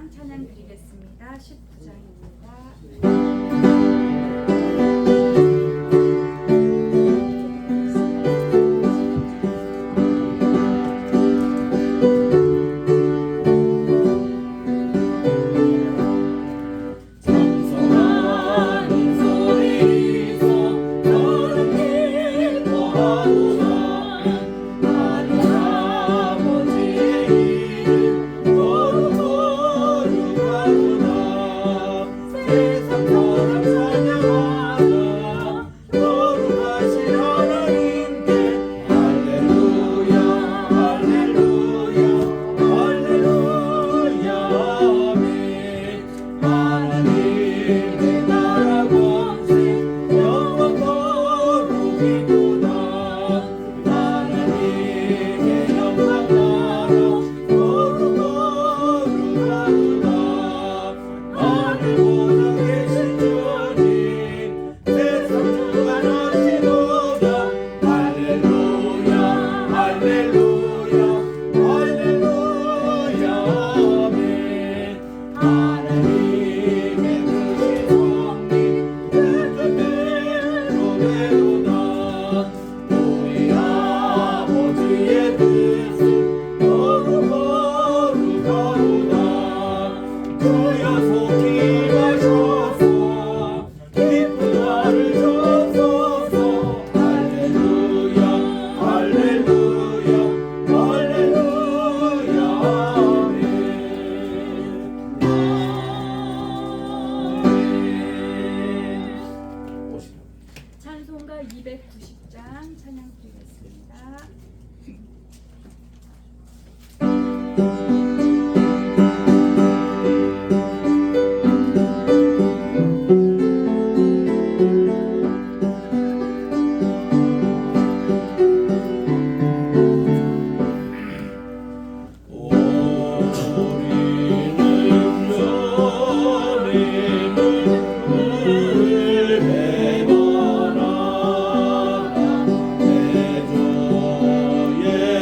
10장 찬양 드리겠습니다. 19장입니다. 찬송가 290장 찬양 드리겠습니다. 내 조의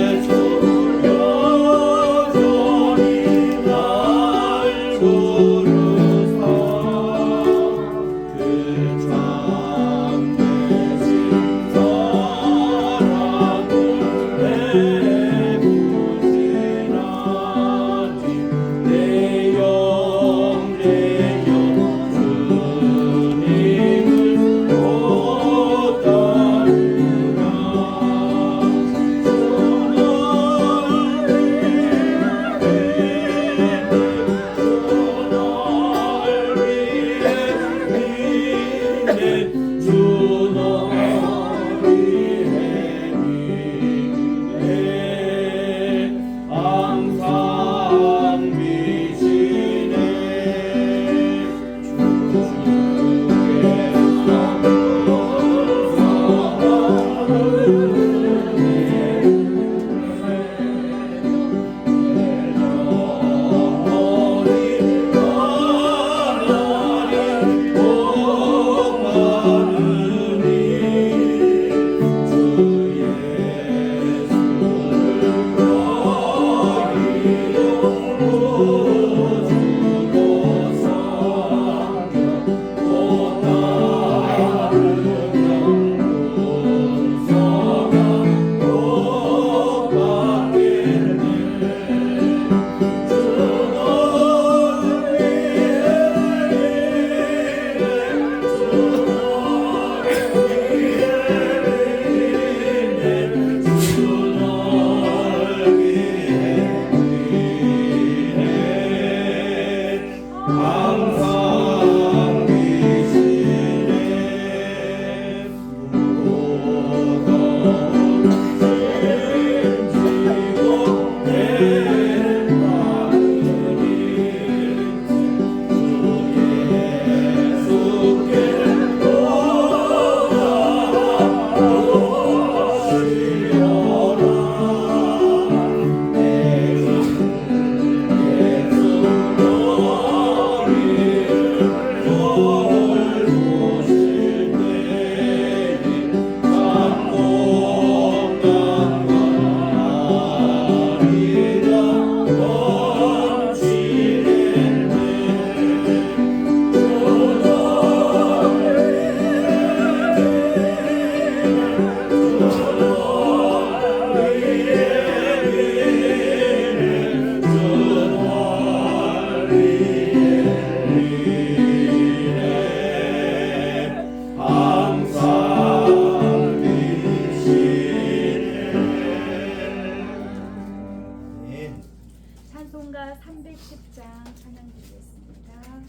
찬양 드리겠습니다.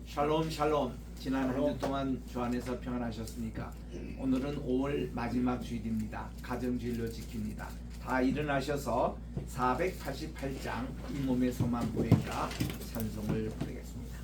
샬롬 샬롬. 지난 한 주 동안 주 안에서 평안하셨습니까? 오늘은 5월 마지막 주일입니다. 가정주일로 지킵니다. 다 일어나셔서 488장 이 몸의 소망 보혜자 찬송을 부르겠습니다.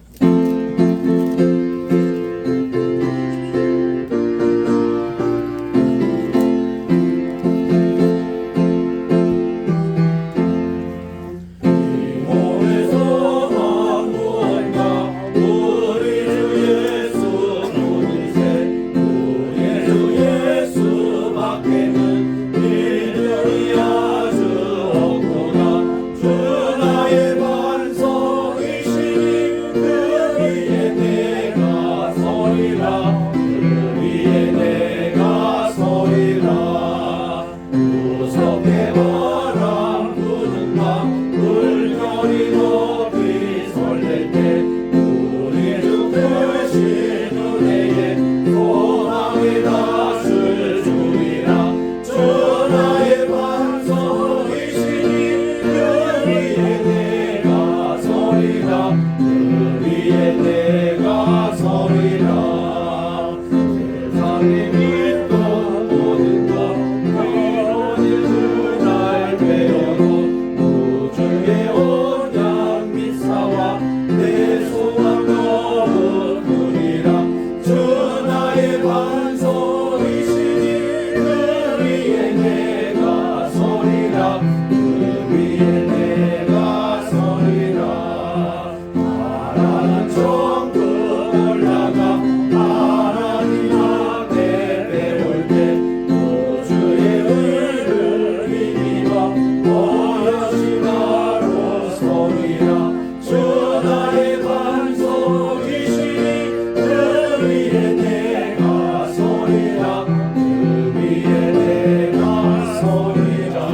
소리라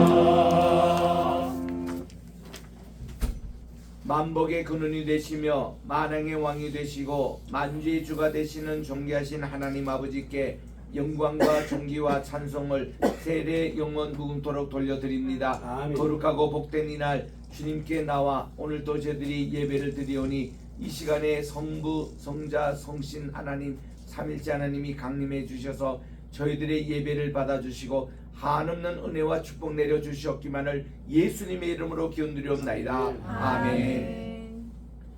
만복의 근원이 되시며 만왕의 왕이 되시고 만주의 주가 되시는 존귀하신 하나님 아버지께 영광과 존귀와 찬송을 세례 영원 무궁토록 돌려드립니다. 아멘. 거룩하고 복된 이날 주님께 나와 오늘도 저희들이 예배를 드리오니 이 시간에 성부, 성자, 성신 하나님 삼일째 하나님이 강림해 주셔서 저희들의 예배를 받아주시고 한없는 은혜와 축복 내려주시옵기만을 예수님의 이름으로 기원드리옵나이다. 아멘.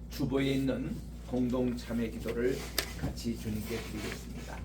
주보에 있는 공동 참회 기도를 같이 주님께 드리겠습니다.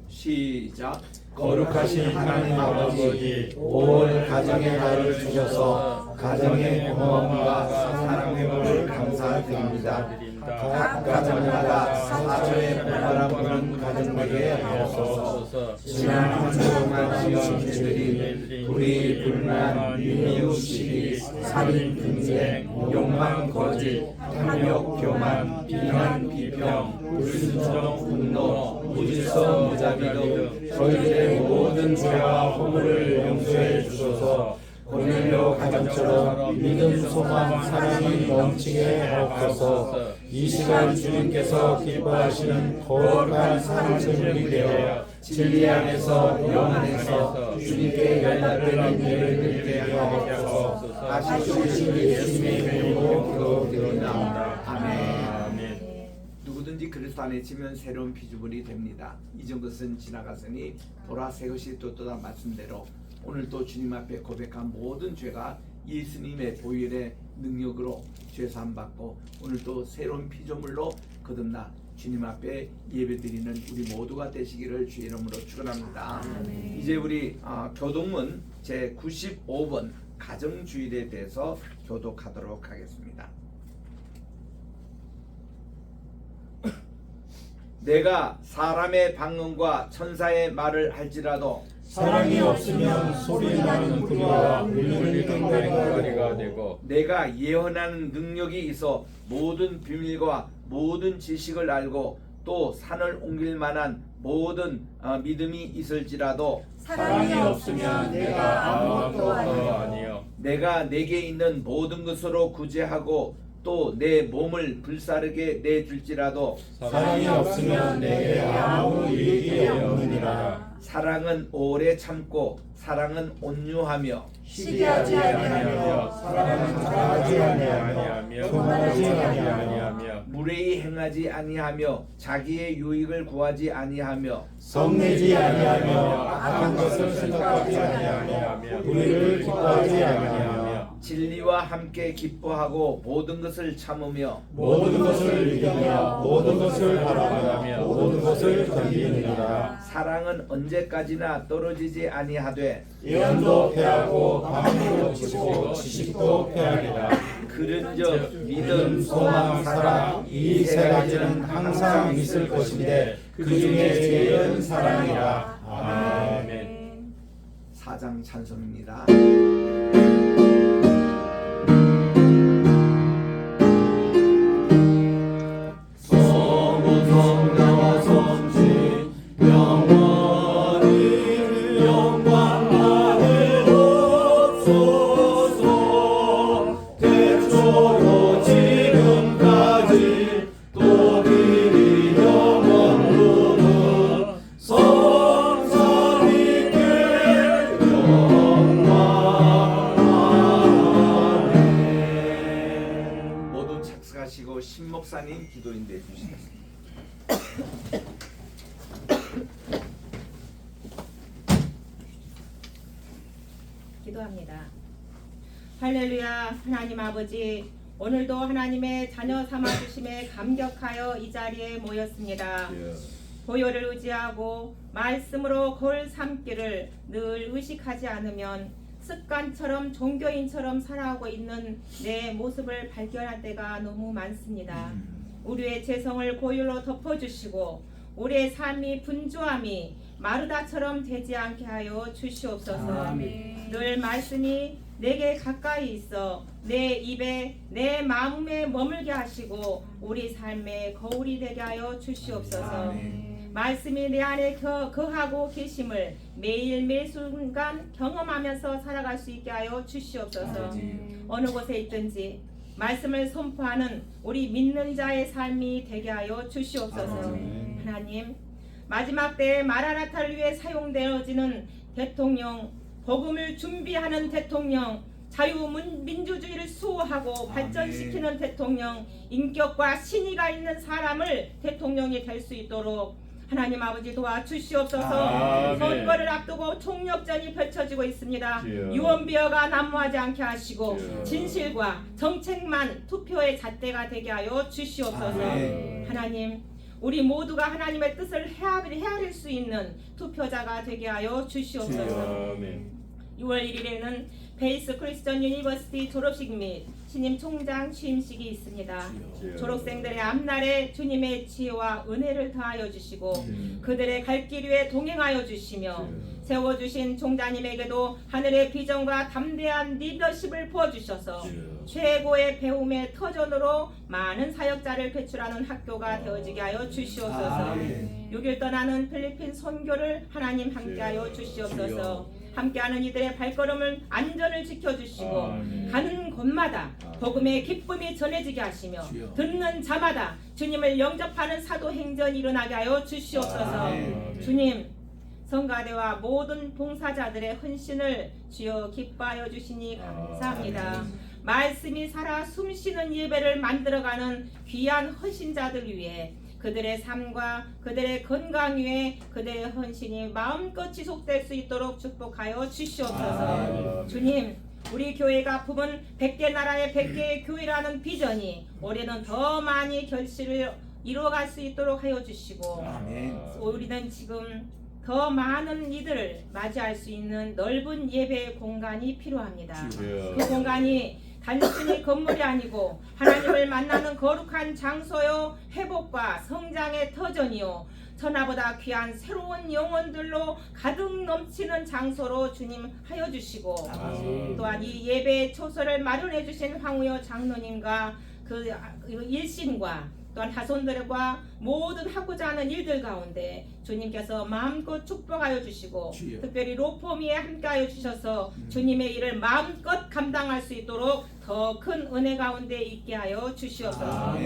시작. 거룩하신 하나님 아버지, 올 가정의 날을 주셔서 가정의 공헌과 사랑의 감사드립니다. 각 가정마다 사조의 보람 부는 가정되게 하옵소서. 지난 한 주 동안 지은 죄들이 불의, 불만, 이웃 시기, 살인, 분쟁, 욕망, 거짓, 탐욕, 교만, 비난, 비평, 불순종, 분노, 무질서, 무자비 등 저희들의 모든 죄와 허물을 용서해 주소서. 고넬료 가정처럼 믿음, 소망, 사랑이 넘치게 하옵소서. 이 시간 주님께서 기뻐하시는 거룩한 사랑을 되어 진리 안에서 영 안에서 주님께 연합되는 예배를 드리게 하옵소서. 다시 주신 예수님의 이름으로 기도드립니다. 아멘. 누구든지 그리스도 안에 지면 새로운 피조물이 됩니다. 잊은 것은 지나갔으니 보라 새 것이 돋도다 말씀대로 오늘도 주님 앞에 고백한 모든 죄가 예수님의 보혈의 능력으로 죄사함 받고 오늘도 새로운 피조물로 거듭나 주님 앞에 예배드리는 우리 모두가 되시기를 주의 이름으로 축원합니다. 이제 우리 교독문 제 95번 가정주일에 대해서 교독하도록 하겠습니다. 내가 사람의 방언과 천사의 말을 할지라도 사랑이 없으면 소리 나는 구리와 울리는 꽹과리가 되고 내가 예언하는 능력이 있어 모든 비밀과 모든 지식을 알고 또 산을 옮길 만한 모든 믿음이 있을지라도 사랑이 없으면 내가 아무것도 아니요. 내가 내게 있는 모든 것으로 구제하고 또 내 몸을 불사르게 내줄지라도 사랑이 없으면 내게 아무 유익이 없느니라. 사랑은 오래 참고 사랑은 온유하며 시기하지 아니하며 사랑은 자랑하지 아니하며 교만하지 아니하며 무례히 행하지 아니하며 자기의 유익을 구하지 아니하며 성내지 아니하며 악한 것을 생각하지 아니하며 우리를 기뻐하지 아니하며 진리와 함께 기뻐하고 모든 것을 참으며 모든 것을 이기며 모든 것을 바라보며 모든 것을 견디느니라. 사랑은 언제까지나 떨어지지 아니하되 예언도 패하고 방언도 지고 지식도 패하리라. 그런즉 믿음, 소망, 사랑 이 세 가지는 항상 있을 것인데 그 중에 제일은 사랑이라. 아멘. 4장 찬송입니다. 신 목사님 기도인대 주시겠습니다. 기도합니다. 할렐루야. 하나님 아버지, 오늘도 하나님의 자녀 삼아주심에 감격하여 이 자리에 모였습니다. 보혈을 의지하고 말씀으로 걸 삼기를 늘 의식하지 않으면 습관처럼 종교인처럼 살아가고 있는 내 모습을 발견할 때가 너무 많습니다. 우리의 죄성을 보혈로 덮어주시고 우리의 삶이 분주함이 마르다처럼 되지 않게 하여 주시옵소서. 아멘. 늘 말씀이 내게 가까이 있어 내 입에 내 마음에 머물게 하시고 우리 삶의 거울이 되게 하여 주시옵소서. 아멘. 말씀이 내 안에 거하고 계심을 매일 매순간 경험하면서 살아갈 수 있게 하여 주시옵소서. 어느 곳에 있든지 말씀을 선포하는 우리 믿는 자의 삶이 되게 하여 주시옵소서. 하나님, 마지막 때에 마라나타를 위해 사용되어지는 대통령, 복음을 준비하는 대통령, 자유민주주의를 수호하고 발전시키는 대통령, 인격과 신의가 있는 사람을 대통령이 될 수 있도록 하나님 아버지 도와주시옵소서. 선거를 앞두고 총력전이 펼쳐지고 있습니다. 유언비어가 난무하지 않게 하시고 진실과 정책만 투표의 잣대가 되게 하여 주시옵소서. 하나님, 우리 모두가 하나님의 뜻을 헤아릴 수 있는 투표자가 되게 하여 주시옵소서. 6월 1일에는 베이스 크리스천 유니버시티 졸업식 및 신임 총장 취임식이 있습니다. 졸업생들의 앞날에 주님의 지혜와 은혜를 더하여 주시고 그들의 갈 길 위에 동행하여 주시며 세워주신 총장님에게도 하늘의 비전과 담대한 리더십을 부어주셔서 최고의 배움의 터전으로 많은 사역자를 배출하는 학교가 되어지게 하여 주시옵소서. 6일 떠나는 필리핀 선교를 하나님 함께하여 주시옵소서. 함께하는 이들의 발걸음을 안전을 지켜주시고 가는 곳마다 복음의 기쁨이 전해지게 하시며 듣는 자마다 주님을 영접하는 사도행전이 일어나게 하여 주시옵소서. 주님, 성가대와 모든 봉사자들의 헌신을 주여 기뻐하여 주시니 감사합니다. 말씀이 살아 숨쉬는 예배를 만들어가는 귀한 헌신자들 위해 그들의 삶과 그들의 건강 위에 그들의 헌신이 마음껏 지속될 수 있도록 축복하여 주시옵소서. 주님, 우리 교회가 품은 100개 나라의 100개의 교회라는 비전이 올해는 더 많이 결실을 이루어갈 수 있도록 하여 주시고 우리는 지금 더 많은 이들을 맞이할 수 있는 넓은 예배 공간이 필요합니다. 그 공간이 단순히 건물이 아니고 하나님을 만나는 거룩한 장소요, 회복과 성장의 터전이요, 천하보다 귀한 새로운 영혼들로 가득 넘치는 장소로 주님 하여 주시고 또한 이 예배의 초소를 마련해 주신 황우여 장로님과 그 일신과 또한 하손들과 모든 하고자 하는 일들 가운데 주님께서 마음껏 축복하여 주시고 특별히 로포미에 함께하여 주셔서 주님의 일을 마음껏 감당할 수 있도록 더 큰 은혜 가운데 있게 하여 주시옵소서.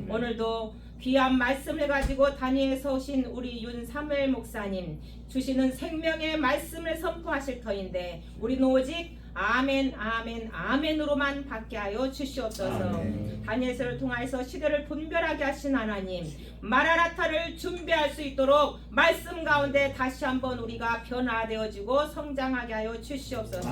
오늘도 귀한 말씀을 가지고 단위에서 오신 우리 윤사무엘 목사님 주시는 생명의 말씀을 선포하실 터인데 우리는 오직 아멘 아멘 아멘으로만 받게 하여 주시옵소서. 다니엘서를 통하여서 시대를 분별하게 하신 하나님, 마라나타를 준비할 수 있도록 말씀 가운데 다시 한번 우리가 변화되어지고 성장하게 하여 주시옵소서.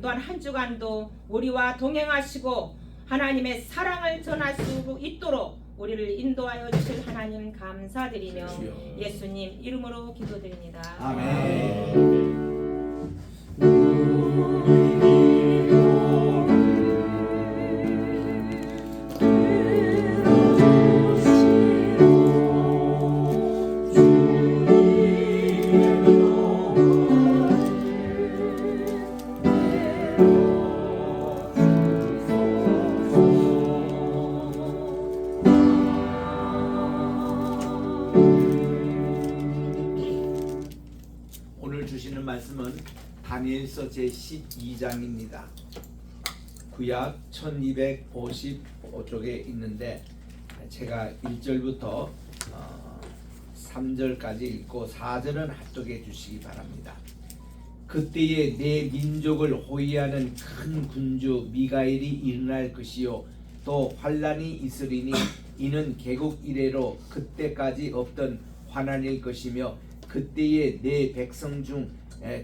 또한 한 주간도 우리와 동행하시고 하나님의 사랑을 전할 수 있도록 우리를 인도하여 주실 하나님 감사드리며 예수님 이름으로 기도드립니다. 아멘. 오늘 주시는 말씀은 다니엘서 제12장입니다. 구약 1255쪽에 있는데 제가 1절부터 3절까지 읽고 4절은 합독해 주시기 바랍니다. 그때에 내 민족을 호위하는 큰 군주 미가엘이 일어날 것이요 또 환란이 있으리니 이는 개국 이래로 그때까지 없던 환난일 것이며 그때에 내 백성 중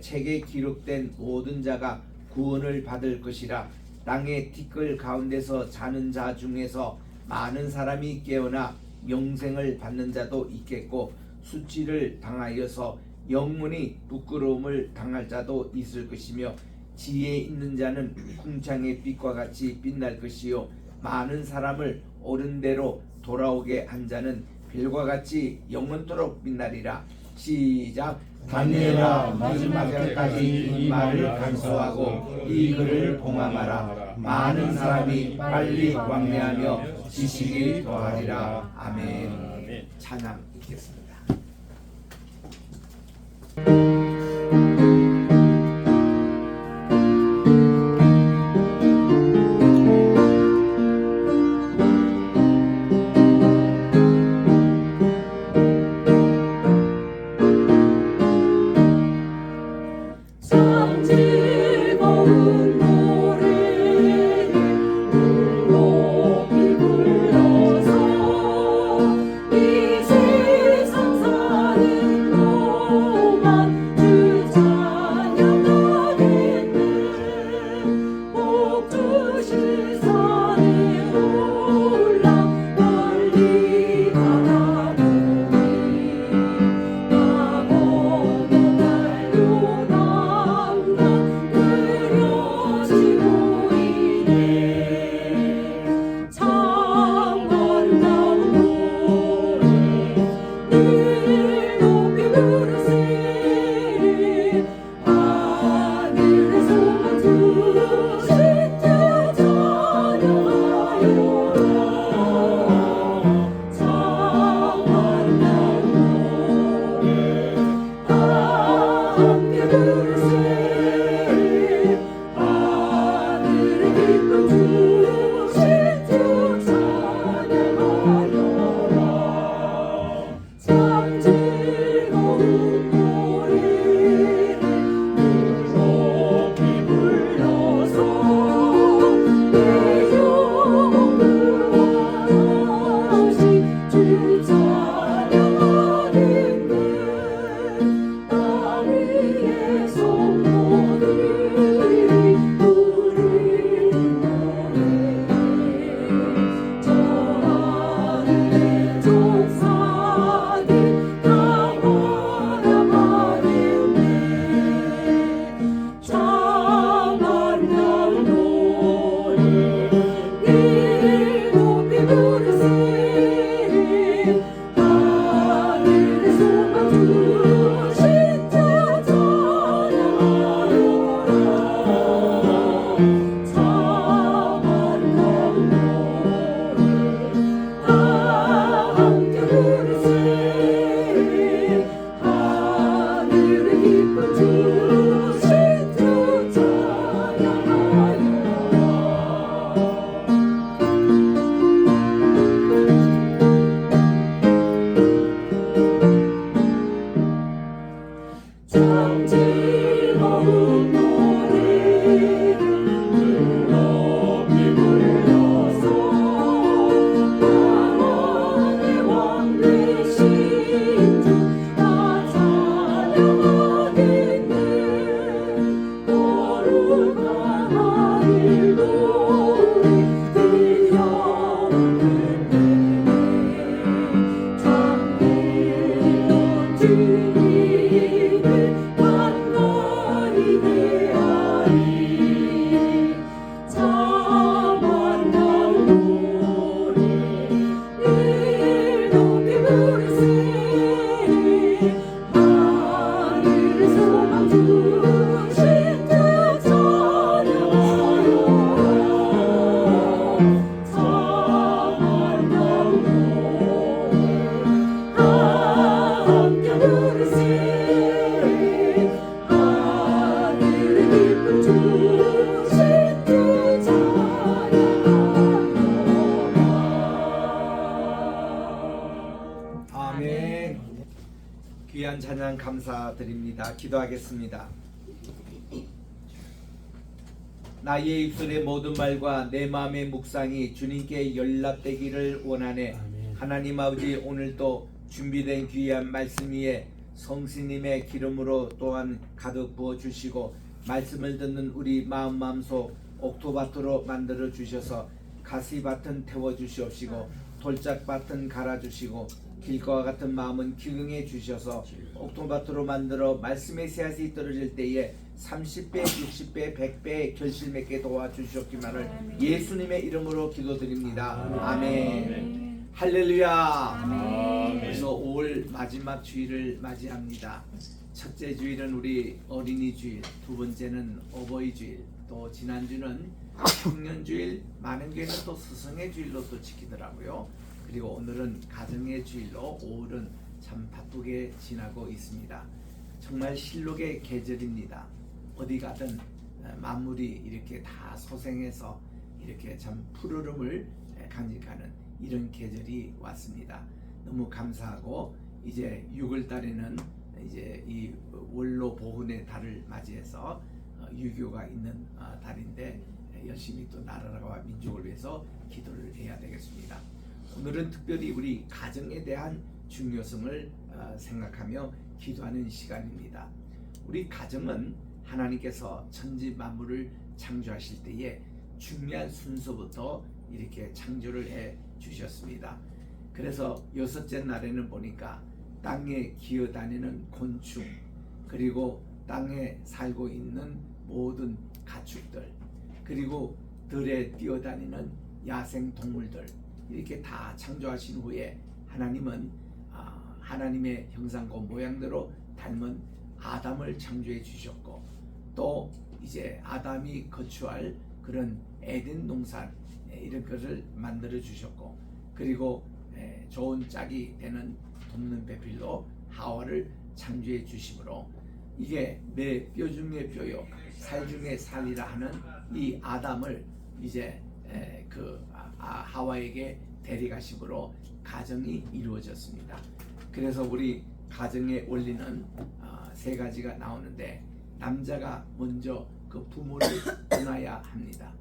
책에 기록된 모든 자가 구원을 받을 것이라. 땅의 티끌 가운데서 자는 자 중에서 많은 사람이 깨어나 영생을 받는 자도 있겠고 수치를 당하여서 영문이 부끄러움을 당할 자도 있을 것이며 지혜 있는 자는 궁창의 빛과 같이 빛날 것이요 많은 사람을 옳은 대로 돌아오게 한 자는 별과 같이 영원토록 빛나리라. 시작. 다니엘아, 마지막 때까지 이 말을 간수하고 이 글을 봉함하라. 많은 사람이 빨리 왕래하며 지식이 더하리라. 아멘. 찬양 읽겠습니다. 참 즐거운 노래를 높이 불러서 이 세상 사는 동안 주 찬양하겠네. 복 주실 산에 올라 멀리 바라보니 강원도 달려간다 그려지고 있네. 참 아름다운 노래 늘 높이 부르세. 하늘에서만 주신 주 찬양하여라. 참 아름다운 노래 다 함께 부르세. 하늘에 기쁨 주신 주 찬양하여라. 참 즐거운 노래를 높이 불러서 내 영혼 구원하신 주 찬양하겠네. 땅 위의 성도들이 부르는 노래 저 하늘의 천사들 다 바라봐겠네. 참 아름다운 노래 늘 높이 부르세. 하늘에서만 주신 주 찬양하여라. 참 아름다운 노래 다 함께 부르세. 하늘에 기쁨 주신 주 찬양하여라. 참 즐거운 노래를 높이 불러서 영원의 왕 되신 주 다 찬양하겠네. 거룩한 하늘도 그 영원을 참 기쁜 주님을 만나리 대하리. 참 아름다운 노래 늘 높이 부르세. 하늘에서만 주신 주 찬양하여라. 참 아름다운 노래 다 함께 부르세. 하늘에 기쁨 주신 주 찬양하여라. 아멘. 귀한 찬양 감사드립니다. 기도하겠습니다. 나의 입술의 모든 말과 내 마음의 묵상이 주님께 연락되기를 원하네. 아멘. 하나님 아버지, 오늘도 준비된 귀한 말씀 위에 성신님의 기름으로 또한 가득 부어 주시고 말씀을 듣는 우리 마음속 옥토밭으로 만들어 주셔서 가시밭은 태워 주시옵시고 돌짝밭은 갈아 주시고 길과 같은 마음은 기능해 주셔서 옥토밭으로 만들어 말씀의 씨앗이 떨어질 때에 30배, 60배, 100배 결실 맺게 도와주시옵기만을 예수님의 이름으로 기도드립니다. 아멘. 할렐루야. 아멘. 그래서 5월 마지막 주일을 맞이합니다. 첫째 주일은 우리 어린이 주일, 두 번째는 어버이 주일, 또 지난주는 청년 주일, 많은 교회는 또 스승의 주일로 또 지키더라고요. 그리고 오늘은 가정의 주일로 5월은 참 바쁘게 지나고 있습니다. 정말 실록의 계절입니다. 어디 가든 만물이 이렇게 다 소생해서 이렇게 참 푸르름을 간직하는 이런 계절이 왔습니다. 너무 감사하고 이제 6월 달에는 이제 이 원로 보훈의 달을 맞이해서 유교가 있는 달인데 열심히 또 나라와 민족을 위해서 기도를 해야 되겠습니다. 오늘은 특별히 우리 가정에 대한 중요성을 생각하며 기도하는 시간입니다. 우리 가정은 하나님께서 천지 만물을 창조하실 때에 중요한 순서부터 이렇게 창조를 해 주셨습니다. 그래서 여섯째 날에는 보니까 땅에 기어다니는 곤충, 그리고 땅에 살고 있는 모든 가축들, 그리고 들에 뛰어다니는 야생 동물들, 이렇게 다 창조하신 후에 하나님은 하나님의 형상과 모양대로 닮은 아담을 창조해 주셨고, 또 이제 아담이 거주할 그런 에덴 동산 이런 것을 만들어 주셨고, 그리고 좋은 짝이 되는 돕는 배필로 하와를 창조해 주심으로 이게 내 뼈 중에 뼈요 살 중에 살이라 하는 이 아담을 이제 하와에게 데려가심으로 가정이 이루어졌습니다. 그래서 우리 가정의 원리는 세 가지가 나오는데, 남자가 먼저 그 부모를 떠나야 합니다.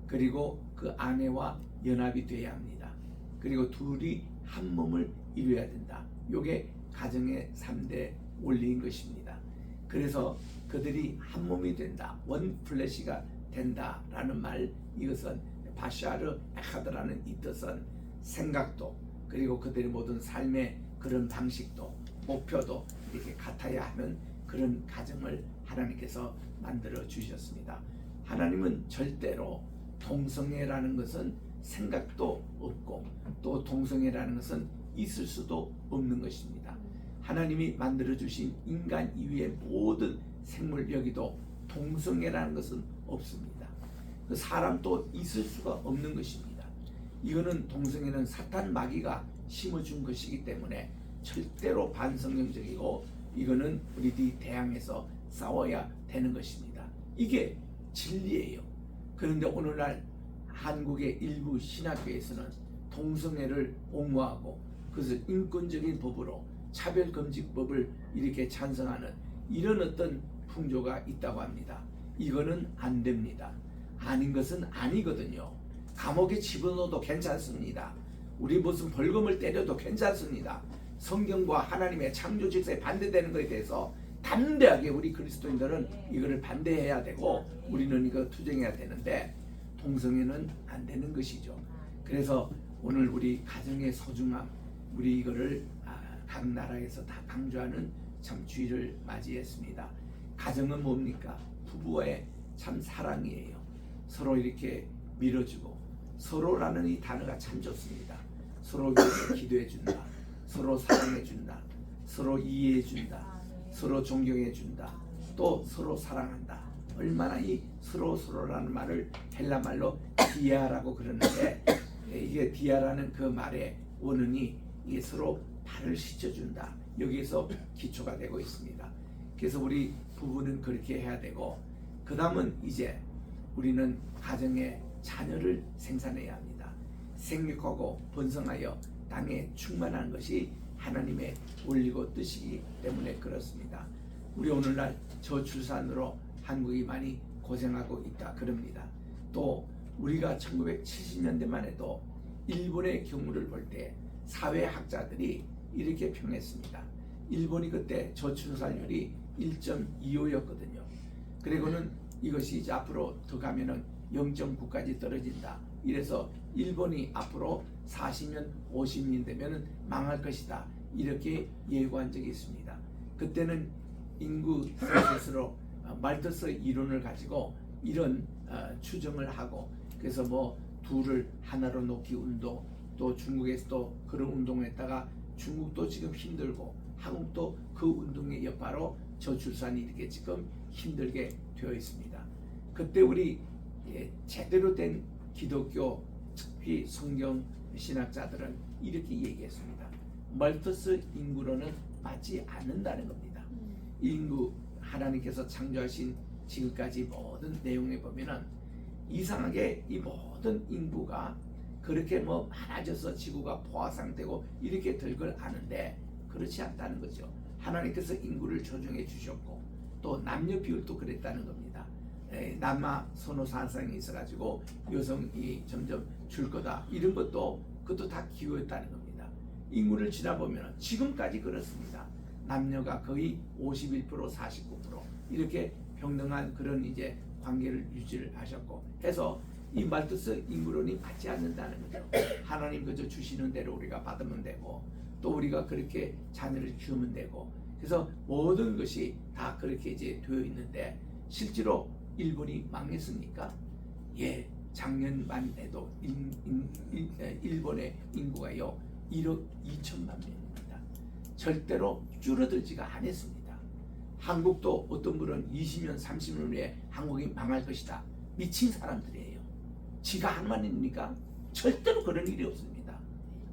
그리고 그 아내와 연합이 돼야 합니다. 그리고 둘이 한 몸을 이루어야 된다. 이게 가정의 3대 원리인 것입니다. 그래서 그들이 한 몸이 된다, 원 플래시가 된다라는 말, 이것은 바샤르 에카드라는 이 뜻은 생각도, 그리고 그들의 모든 삶의 그런 방식도, 목표도 이렇게 같아야 하는 그런 가정을 하나님께서 만들어 주셨습니다. 하나님은 절대로 동성애라는 것은 생각도 없고, 또 동성애라는 것은 있을 수도 없는 것입니다. 하나님이 만들어 주신 인간 이외의 모든 생물, 여기도 동성애라는 것은 없습니다. 그 사람도 있을 수가 없는 것입니다. 이거는 동성애는 사탄 마귀가 심어준 것이기 때문에 절대로 반성경적이고, 이거는 우리들이 대항해서 싸워야 되는 것입니다. 이게 진리예요. 그런데 오늘날 한국의 일부 신학교에서는 동성애를 옹호하고 그것을 인권적인 법으로 차별금지법을 이렇게 찬성하는 이런 어떤 풍조가 있다고 합니다. 이거는 안 됩니다. 아닌 것은 아니거든요. 감옥에 집어넣어도 괜찮습니다. 우리 무슨 벌금을 때려도 괜찮습니다. 성경과 하나님의 창조 질서에 반대되는 것에 대해서 담대하게 우리 그리스도인들은 이거를 반대해야 되고, 우리는 이거 투쟁해야 되는데 동성애는 안 되는 것이죠. 그래서 오늘 우리 가정의 소중함, 우리 이거를 각 나라에서 다 강조하는 참 주의를 맞이했습니다. 가정은 뭡니까? 부부와의 참 사랑이에요. 서로 이렇게 밀어주고, 서로라는 이 단어가 참 좋습니다. 서로 위해서 기도해 준다, 서로 사랑해 준다, 서로 이해해 준다, 서로 존경해 준다, 또 서로 사랑한다. 얼마나 이 서로라는 말을 헬라 말로 디아라고 그러는데, 이게 디아라는 그 말의 원어는 이게 서로 발을 씻어준다, 여기에서 기초가 되고 있습니다. 그래서 우리 부부는 그렇게 해야 되고, 그 다음은 이제 우리는 가정에 자녀를 생산해야 합니다. 생육하고 번성하여 땅에 충만한 것이 하나님의 원리고 뜻이기 때문에 그렇습니다. 우리 오늘날 저출산으로 한국이 많이 고생하고 있다 그럽니다. 또 우리가 1970년대만 해도 일본의 경우를 볼 때 사회학자들이 이렇게 평했습니다. 일본이 그때 저출산율이 1.25였거든요. 그리고는 이것이 이제 앞으로 더 가면은 0.9까지 떨어진다. 이래서 일본이 앞으로 40년, 50년 되면은 망할 것이다, 이렇게 예고한 적이 있습니다. 그때는 인구 스스로 말터스 이론을 가지고 이런 추정을 하고, 그래서 뭐 둘을 하나로 놓기 운동, 또 중국에서도 그런 운동을 했다가 중국도 지금 힘들고 한국도 그 운동의 여파로 저출산이 이렇게 지금 힘들게 되어 있습니다. 그때 우리 제대로 된 기독교, 특히 성경 신학자들은 이렇게 얘기했습니다. 말터스 인구로는 맞지 않는다는 겁니다. 인구 하나님께서 창조하신 지금까지 모든 내용에 보면은 이상하게 이 모든 인구가 그렇게 뭐 많아져서 지구가 포화 상태고 이렇게 될 걸 아는데 그렇지 않다는 거죠. 하나님께서 인구를 조정해 주셨고 또 남녀 비율도 그랬다는 겁니다. 남아 선호 사상이 있어가지고 여성이 점점 줄 거다 이런 것도 그것도 다 기호였다는 겁니다. 인구를 지나보면 지금까지 그렇습니다. 남녀가 거의 51% 49% 이렇게 평등한 그런 이제 관계를 유지를 하셨고 해서 이 말투스 인구론이 맞지 않는다는 거죠. 하나님 그저 주시는 대로 우리가 받으면 되고 또 우리가 그렇게 자녀를 키우면 되고 그래서 모든 것이 다 그렇게 이제 되어 있는데 실제로 일본이 망했습니까? 예, 작년만 해도 일본의 인구가요 1억 2천만 명입니다. 절대로 줄어들지가 않았습니다. 한국도 어떤 분은 20년 30년 후에 한국이 망할 것이다. 미친 사람들이에요. 지가 하나님입니까? 절대로 그런 일이 없습니다.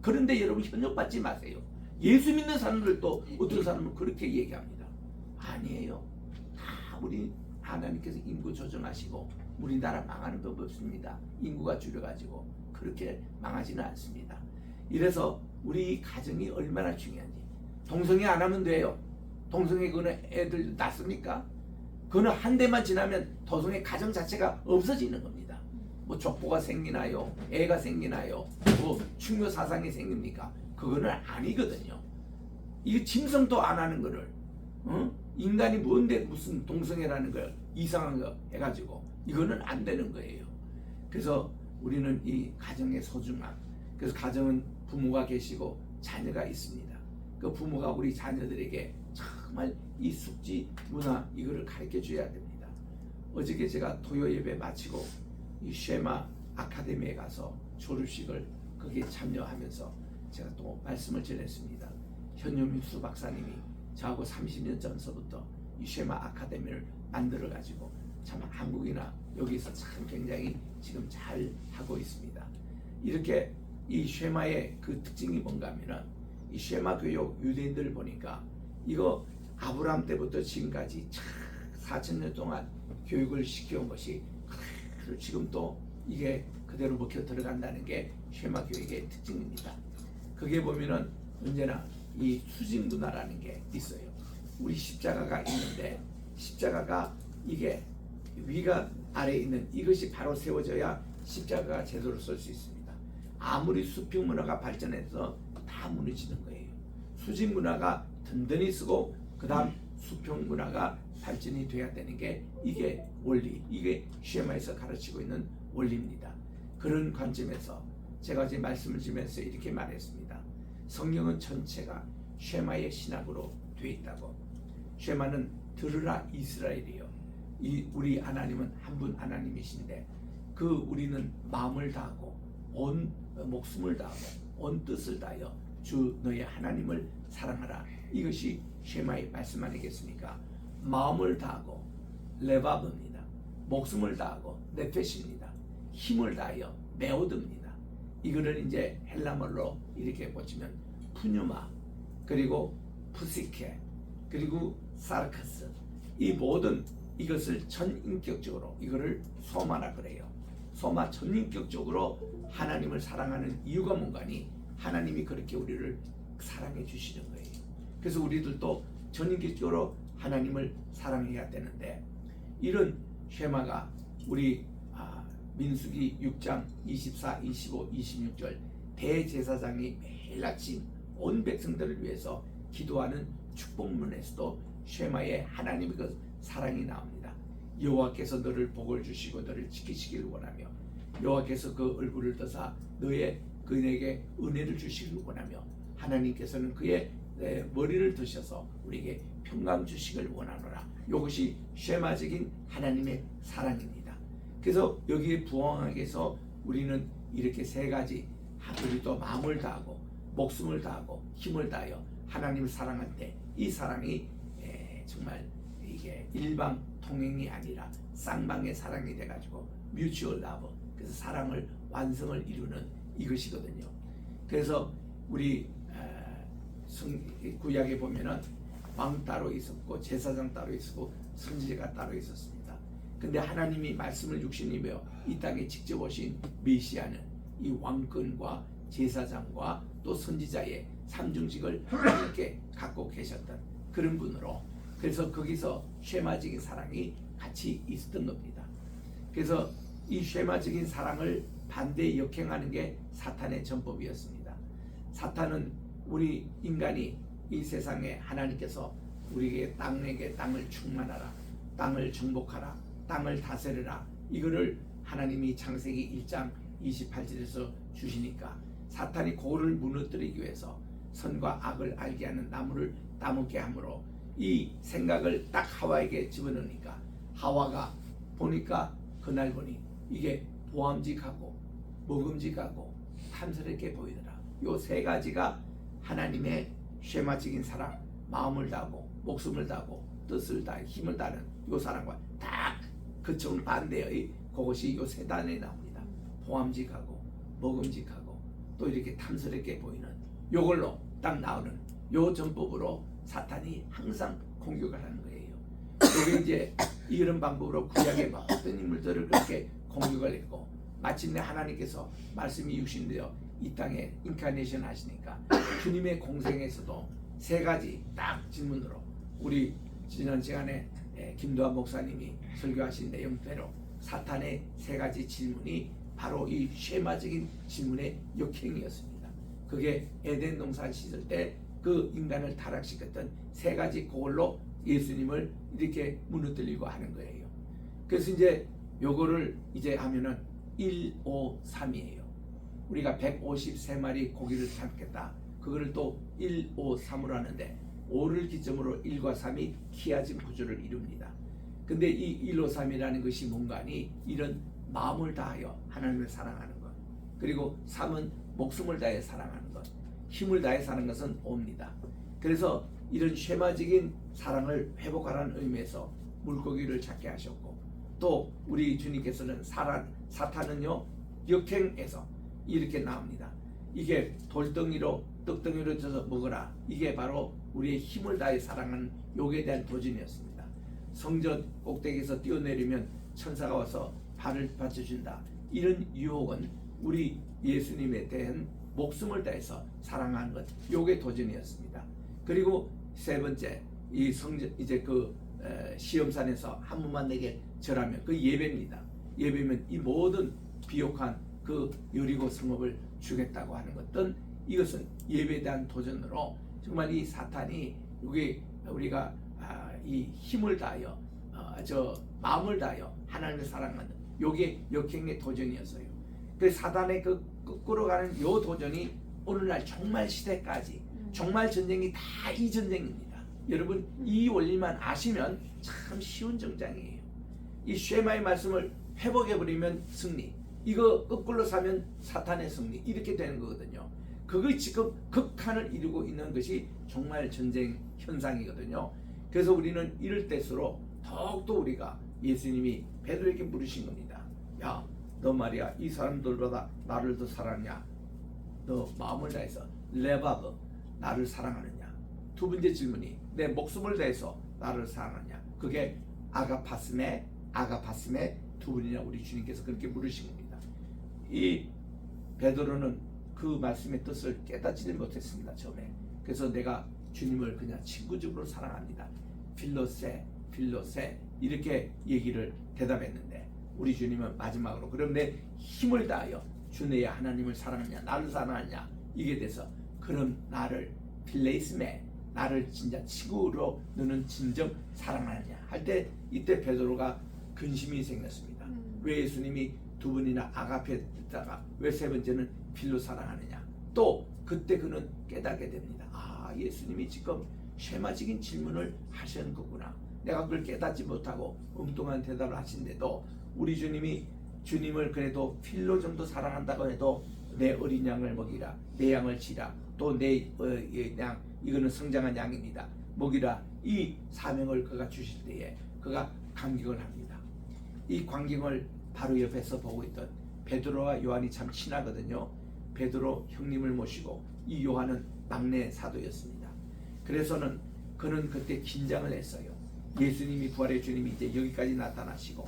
그런데 여러분 현혹받지 마세요. 예수 믿는 사람들도 어떤 사람은 그렇게 얘기합니다. 아니에요. 다 우리 하나님께서 인구 조정하시고 우리나라 망하는 법 없습니다. 인구가 줄여가지고 그렇게 망하지는 않습니다. 이래서 우리 가정이 얼마나 중요한지. 동성애 안 하면 돼요. 동성애 그거는 애들 낳습니까? 그거는 한 대만 지나면 동성애 가정 자체가 없어지는 겁니다. 뭐 족보가 생기나요? 애가 생기나요? 뭐 충격 사상이 생깁니까? 그거는 아니거든요. 이게 짐승도 안 하는 거를 인간이 뭔데 무슨 동성애라는 걸 이상한 거 해가지고 이거는 안 되는 거예요. 그래서 우리는 이 가정의 소중함. 그래서 가정은 부모가 계시고 자녀가 있습니다. 그 부모가 우리 자녀들에게 정말 이 숙지 문화 이거를 가르쳐 줘야 됩니다. 어저께 제가 토요 예배 마치고 이 쉐마 아카데미에 가서 졸업식을 거기에 참여하면서 제가 또 말씀을 전했습니다. 현효민수 박사님이 저하고 30년 전서부터 이 쉐마 아카데미를 만들어 가지고 참 한국이나 여기서 참 굉장히 지금 잘 하고 있습니다. 이렇게 이 쉐마의 그 특징이 뭔가 하면은 이 쉐마 교육 유대인들을 보니까 이거 아브라함 때부터 지금까지 4,000년 동안 교육을 시켜온 것이 그대로 지금 또 이게 그대로 먹혀 들어간다는 게 쉐마 교육의 특징입니다. 그게 보면은 언제나 이 수직 문화라는 게 있어요. 우리 십자가가 있는데 십자가가 이게 위가 아래에 있는 이것이 바로 세워져야 십자가가 제대로 설 수 있습니다. 아무리 수평 문화가 발전해서 다 무너지는 거예요. 수직 문화가 든든히 쓰고 그 다음 수평 문화가 발전이 돼야 되는 게 이게 원리, 이게 쉐마에서 가르치고 있는 원리입니다. 그런 관점에서 제가 이제 말씀을 드리면서 이렇게 말했습니다. 성경은 전체가 쉐마의 신학으로 되어 있다고. 쉐마는 들으라 이스라엘이요. 이 우리 하나님은 한 분 하나님이신데 그 우리는 마음을 다하고 온 목숨을 다하고 온 뜻을 다하여 주 너의 하나님을 사랑하라. 이것이 쉐마의 말씀 아니겠습니까? 마음을 다하고 레바브입니다. 목숨을 다하고 네페시입니다. 힘을 다하여 메오드입니다. 이거를 이제 헬라말로 이렇게 보시면 푸뉴마 그리고 푸시케 그리고 사르카스 이 모든 이것을 전인격적으로 이거를 소마라 그래요. 소마 전인격적으로 하나님을 사랑하는 이유가 뭔가니 하나님이 그렇게 우리를 사랑해 주시는 거예요. 그래서 우리들도 전인격적으로 하나님을 사랑해야 되는데 이런 쉐마가 우리 민수기 6장 24, 25, 26절 대제사장이 매일 아침 온 백성들을 위해서 기도하는 축복문에서도 쉐마의 하나님의 그 사랑이 나옵니다. 여호와께서 너를 복을 주시고 너를 지키시기를 원하며 여호와께서 그 얼굴을 떠사 너의 그에게 은혜를 주시기를 원하며 하나님께서는 그의 머리를 드셔서 우리에게 평강 주시기를 원하노라. 이것이 쉐마적인 하나님의 사랑입니다. 그래서 여기에 부응하기 위해서 우리는 이렇게 세 가지 우리도 마음을 다하고 목숨을 다하고 힘을 다하여 하나님을 사랑할 때 이 사랑이 정말 이게 일방 통행이 아니라 쌍방의 사랑이 돼가지고 뮤추얼 러브 그래서 사랑을 완성을 이루는 이것이거든요. 그래서 우리 구약에 보면은 왕 따로 있었고 제사장 따로 있었고 선지자가 따로 있었습니다. 근데 하나님이 말씀을 육신이며 이 땅에 직접 오신 메시아는 이 왕권과 제사장과 또 선지자의 삼중직을 함께 갖고 계셨던 그런 분으로, 그래서 거기서 쉐마적인 사랑이 같이 있었던 겁니다. 그래서 이 쉐마적인 사랑을 반대 역행하는 게 사탄의 전법이었습니다. 사탄은 우리 인간이 이 세상에 하나님께서 우리에게 땅을 충만하라, 땅을 정복하라, 땅을 다스려라, 이거를 하나님이 창세기 1장 28절에서 주시니까 사탄이 그거를 무너뜨리기 위해서 선과 악을 알게 하는 나무를 따먹게 함으로 이 생각을 딱 하와에게 집어넣으니까 하와가 보니까 그날 보니 이게 보암직하고 먹음직하고 탐스럽게 보이더라. 요 세 가지가 하나님의 쉐마적인 사랑, 마음을 다하고 목숨을 다하고 뜻을 다해 힘을 다하는 요 사랑과 딱 그쪽 반대의 그것이 요 세 단에 나옵니다. 보암직하고 먹음직하고 또 이렇게 탐스럽게 보이는 요걸로 딱 나오는 요 전법으로 사탄이 항상 공격을 하는 거예요. 요게 이제 이런 방법으로 구약의 모든 인물들을 그렇게 공격을 했고, 마침내 하나님께서 말씀이 육신되어 이 땅에 인카네이션 하시니까 주님의 공생에서도 세 가지 딱 질문으로, 우리 지난 시간에 김도환 목사님이 설교하신 내용대로 사탄의 세 가지 질문이 바로 이 쉐마적인 질문의 역행이었습니다. 그게 에덴 동산 시절 때 그 인간을 타락시켰던 세 가지 그걸로 예수님을 이렇게 무너뜨리고 하는 거예요. 그래서 이제 요거를 이제 하면은 1, 5, 3이에요. 우리가 153마리 고기를 삼겠다. 그거를 또 1, 5, 3으로 하는데 5를 기점으로 1과 3이 키아진 구조를 이룹니다. 근데 이 1, 5, 3이라는 것이 뭔가 하니 이런 마음을 다하여 하나님을 사랑하는 것, 그리고 3은 목숨을 다해 사랑하는 것, 힘을 다해 사는 것은 5입니다. 그래서 이런 쉐마적인 사랑을 회복하라는 의미에서 물고기를 찾게 하셨고, 또 우리 주님께서는 사탄은요 역행해서 이렇게 나옵니다. 이게 돌덩이로 떡덩이로 져서 먹어라, 이게 바로 우리의 힘을 다해 사랑하는 요에 대한 도전이었습니다. 성전 꼭대기에서 뛰어내리면 천사가 와서 발을 받쳐준다, 이런 유혹은 우리 예수님에 대한 목숨을 다해서 사랑하는 것, 요게 도전이었습니다. 그리고 세 번째, 이 성전 이제 그 시험산에서 한 번만 내게 절하면 그 예배입니다. 예배면 이 모든 비옥한 그 여리고 성읍을 주겠다고 하는 것은, 이것은 예배에 대한 도전으로 정말 이 사탄이 여기 우리가 이 힘을 다하여 마음을 다하여 하나님을 사랑하는 요게 역행의 도전이었어요. 그 사단의 그 거꾸로 가는 요 도전이 오늘날 종말 시대까지, 종말 전쟁이 다 이 전쟁입니다. 여러분 이 원리만 아시면 참 쉬운 전쟁이에요. 이 쉐마의 말씀을 회복해버리면 승리, 이거 거꾸로 사면 사탄의 승리, 이렇게 되는 거거든요. 그게 지금 극한을 이루고 있는 것이 종말 전쟁 현상이거든요. 그래서 우리는 이럴 때수록 더욱더 우리가 예수님이 베드로에게 물으신 겁니다. 야, 너 말이야 이 사람들보다 나를 더 사랑하냐? 너 마음을 다해서 레바브 나를 사랑하느냐? 두 번째 질문이 내 목숨을 다해서 나를 사랑하냐? 그게 아가파스메 두 분이냐 우리 주님께서 그렇게 물으신 겁니다. 이 베드로는 그 말씀의 뜻을 깨닫지를 못했습니다, 처음에. 그래서 내가 주님을 그냥 친구적으로 사랑합니다, 필로세 이렇게 얘기를 대답했는데, 우리 주님은 마지막으로 그럼 내 힘을 다하여 주내야 하나님을 사랑하냐 나를 사랑하냐, 이게 돼서 그럼 나를 필레이스메 나를 진짜 친구로 너는 진정 사랑하느냐 할 때, 이때 베드로가 근심이 생겼습니다. 왜 예수님이 두 번이나 아가페 듣다가 왜 세 번째는 필로 사랑하느냐? 또 그때 그는 깨닫게 됩니다. 아, 예수님이 지금 쉐마적인 질문을 하시는 거구나. 내가 그걸 깨닫지 못하고 엉뚱한 대답을 하신데도 우리 주님이 주님을 그래도 필로 정도 사랑한다고 해도 내 어린 양을 먹이라, 내 양을 치라, 또 내 양 이거는 성장한 양입니다, 먹이라, 이 사명을 그가 주실 때에 그가 감격을 합니다. 이 광경을 바로 옆에서 보고 있던 베드로와 요한이 참 친하거든요. 베드로 형님을 모시고 이 요한은 막내 사도였습니다. 그래서는 그는 그때 긴장을 했어요. 예수님이 부활의 주님이 이제 여기까지 나타나시고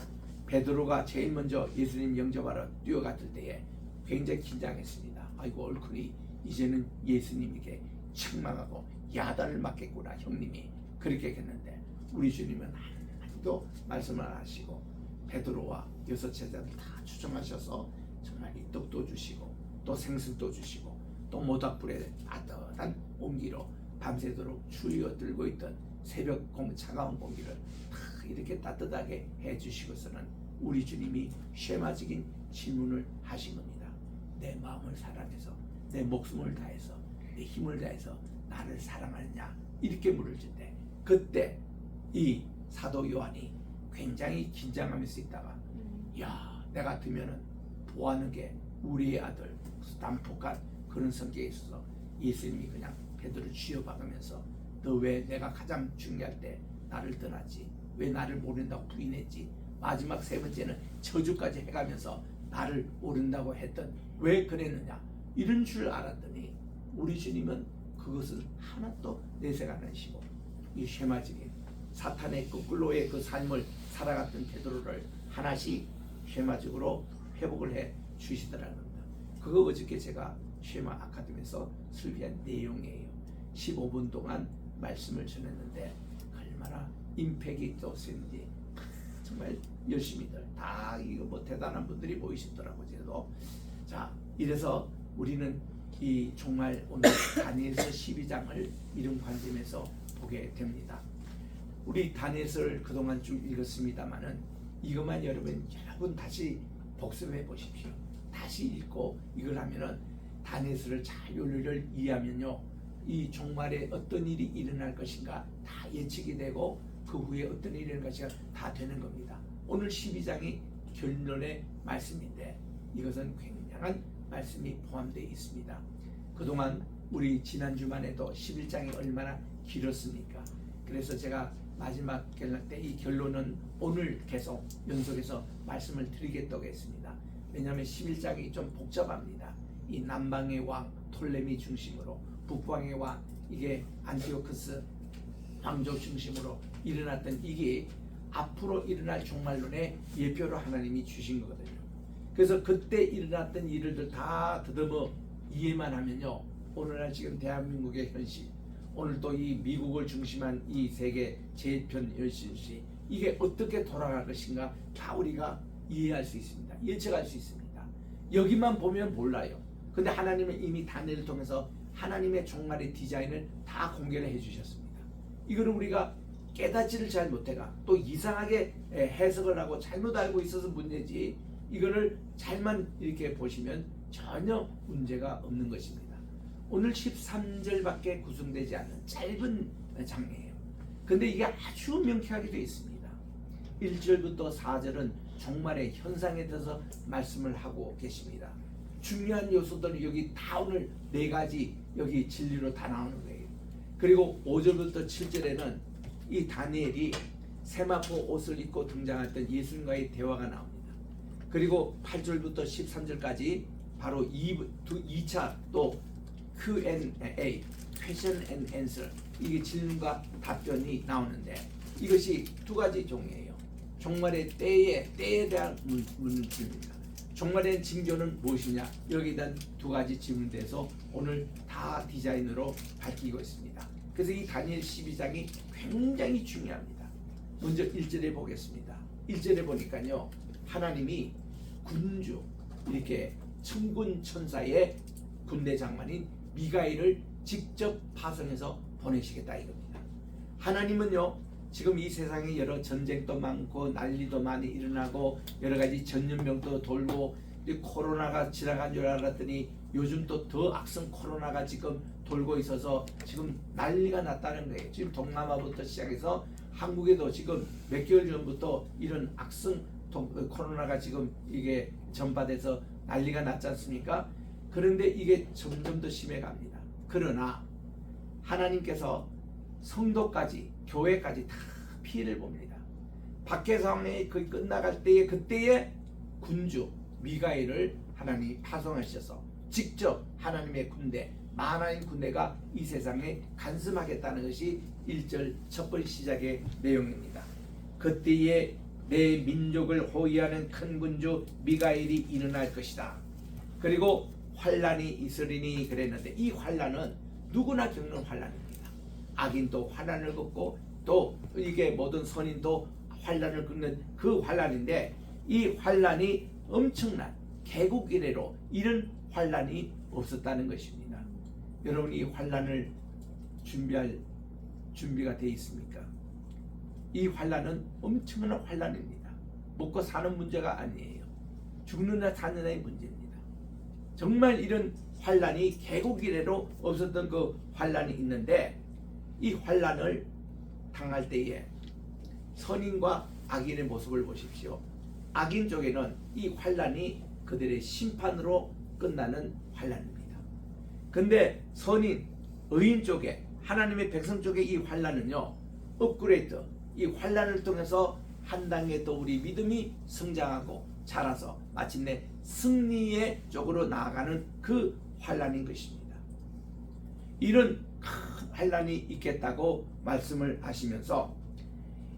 베드로가 제일 먼저 예수님 영접하러 뛰어갔을 때에 굉장히 긴장했습니다. 아이고 얼큰이 이제는 예수님에게 책망하고 야단을 맞겠구나 형님이 그렇게 했는데 우리 주님은 한마디도 말씀을 안 하시고 베드로와 여섯 제자를 다 추첨하셔서 정말 이 떡도 주시고 또 생선도 주시고 또 모닥불에 따뜻한 온기로 밤새도록 추위어 들고 있던 새벽 차가운 공기를 다 이렇게 따뜻하게 해주시고서는 우리 주님이 쉐마적인 질문을 하신 겁니다. 내 마음을 사랑해서 내 목숨을 다해서 내 힘을 다해서 나를 사랑하느냐 이렇게 물을 때 그때 이 사도 요한이 굉장히 긴장하면서 있다가 야 내 같으면은 보아는 게 우리의 아들 난폭한 그런 성격에 있어서 예수님이 그냥 베드로를 쥐어박으면서 너 왜 내가 가장 중요할 때 나를 떠났지 왜 나를 모른다고 부인했지 마지막 세 번째는 저주까지 해가면서 나를 모른다고 했던 왜 그랬느냐 이런 줄 알았더니 우리 주님은 그것을 하나도 내색 안 하시고 이 쉐마적인 사탄의 거꾸로의 그 삶을 살아갔던 베드로를 하나씩 쉐마적으로 회복을 해 주시더라는 겁니다. 그거 어저께 제가 쉐마 아카데미에서 설교한 내용이에요. 15분 동안 말씀을 전했는데 얼마나 임팩이 또 센지 정말 열심히들 다 이거 뭐 대단한 분들이 모이시더라고요. 그래도 자 이래서 우리는 이 정말 오늘 다니엘서 12장을 이런 관점에서 보게 됩니다. 우리 다니엘서를 그동안 좀 읽었습니다만은 이것만 여러분 다시 복습해 보십시오. 다시 읽고 이걸 하면은 다니엘서를 잘 요리를 이해하면요 이 종말에 어떤 일이 일어날 것인가 다 예측이 되고 그 후에 어떤 일이 일어날 것인가 다 되는 겁니다. 오늘 12장이 결론의 말씀인데 이것은 굉장한 말씀이 포함되어 있습니다. 그동안 우리 지난주만 해도 11장이 얼마나 길었습니까? 그래서 제가 마지막 때 이 결론은 오늘 계속 연속해서 말씀을 드리겠다고 했습니다. 왜냐하면 11장이 좀 복잡합니다. 이 남방의 왕 톨레미 중심으로 북방의 왕 이게 안티오크스 왕조 중심으로 일어났던 이게 앞으로 일어날 종말론의 예표로 하나님이 주신 거거든요. 그래서 그때 일어났던 일들을 다 더듬어 이해만 하면요 오늘날 지금 대한민국의 현실 오늘 또 이 미국을 중심한 이 세계 재편 현실 이게 어떻게 돌아갈 것인가 다 우리가 이해할 수 있습니다. 예측할 수 있습니다. 여기만 보면 몰라요. 근데 하나님은 이미 다니엘을 통해서 하나님의 종말의 디자인을 다 공개를 해주셨습니다. 이거는 우리가 깨닫지를 잘 못해가 또 이상하게 해석을 하고 잘못 알고 있어서 문제지 이거를 잘만 이렇게 보시면 전혀 문제가 없는 것입니다. 오늘 13절밖에 구성되지 않는 짧은 장면이에요. 근데 이게 아주 명쾌하게 되어 있습니다. 1절부터 4절은 종말의 현상에 대해서 말씀을 하고 계십니다. 중요한 요소들은 여기 다 오늘 4가지 여기 진리로 다 나오는 거예요. 그리고 5절부터 7절에는 이 다니엘이 세마포 옷을 입고 등장했던 예수님과의 대화가 나옵니다. 그리고 8절부터 13절까지 바로 2차 또 Q&A, Question and Answer 이게 질문과 답변이 나오는데 이것이 2가지 종이에요. 종말의 때에 대한 문제입니다. 종말의 징조는 무엇이냐 여기에 대한 2가지 질문에 대해서 오늘 다 디자인으로 밝히고 있습니다. 그래서 이 다니엘 12장이 굉장히 중요합니다. 먼저 1절에 보겠습니다. 1절에 보니까요 하나님이 군주 이렇게 천군 천사의 군대 장관인 미가엘을 직접 파송해서 보내시겠다 이겁니다. 하나님은요 지금 이 세상에 여러 전쟁도 많고 난리도 많이 일어나고 여러 가지 전염병도 돌고 코로나가 지나간 줄 알았더니 요즘 또 더 악성 코로나가 지금 돌고 있어서 지금 난리가 났다는 거예요. 지금 동남아부터 시작해서 한국에도 지금 몇 개월 전부터 이런 악성 코로나가 지금 이게 전파돼서 난리가 났지 않습니까? 그런데 이게 점점 더 심해갑니다. 그러나 하나님께서 성도까지 교회까지 다 피해를 봅니다. 박해 상황이 거의 끝나갈 때에 그때에 군주 미가엘을 하나님이 파송하셔서 직접 하나님의 군대 만화인 군대가 이 세상에 간섭하겠다는 것이 1절 첫 번째 시작의 내용입니다. 그때에 내 민족을 호위하는 큰 군주 미가엘이 일어날 것이다. 그리고 환란이 있으리니 그랬는데 이 환란은 누구나 겪는 환란입니다. 악인도 환란을 겪고 또 이게 모든 선인도 환란을 겪는 그 환란인데 이 환란이 엄청난 개국 이래로 이런 환란이 없었다는 것입니다. 여러분 이 환란을 준비할 준비가 되어 있습니까? 이 환란은 엄청난 환란입니다. 먹고 사는 문제가 아니에요. 죽느냐 사느냐의 문제입니다. 정말 이런 환란이 개국 이래로 없었던 그 환란이 있는데 이 환란을 당할 때에 선인과 악인의 모습을 보십시오. 악인 쪽에는 이 환란이 그들의 심판으로 끝나는 환란입니다. 근데 선인, 의인 쪽에 하나님의 백성 쪽에 이 환란은요 업그레이드, 이 환란을 통해서 한 단계 더 우리 믿음이 성장하고 자라서 마침내 승리의 쪽으로 나아가는 그 환란인 것입니다. 이런 큰 환란이 있겠다고 말씀을 하시면서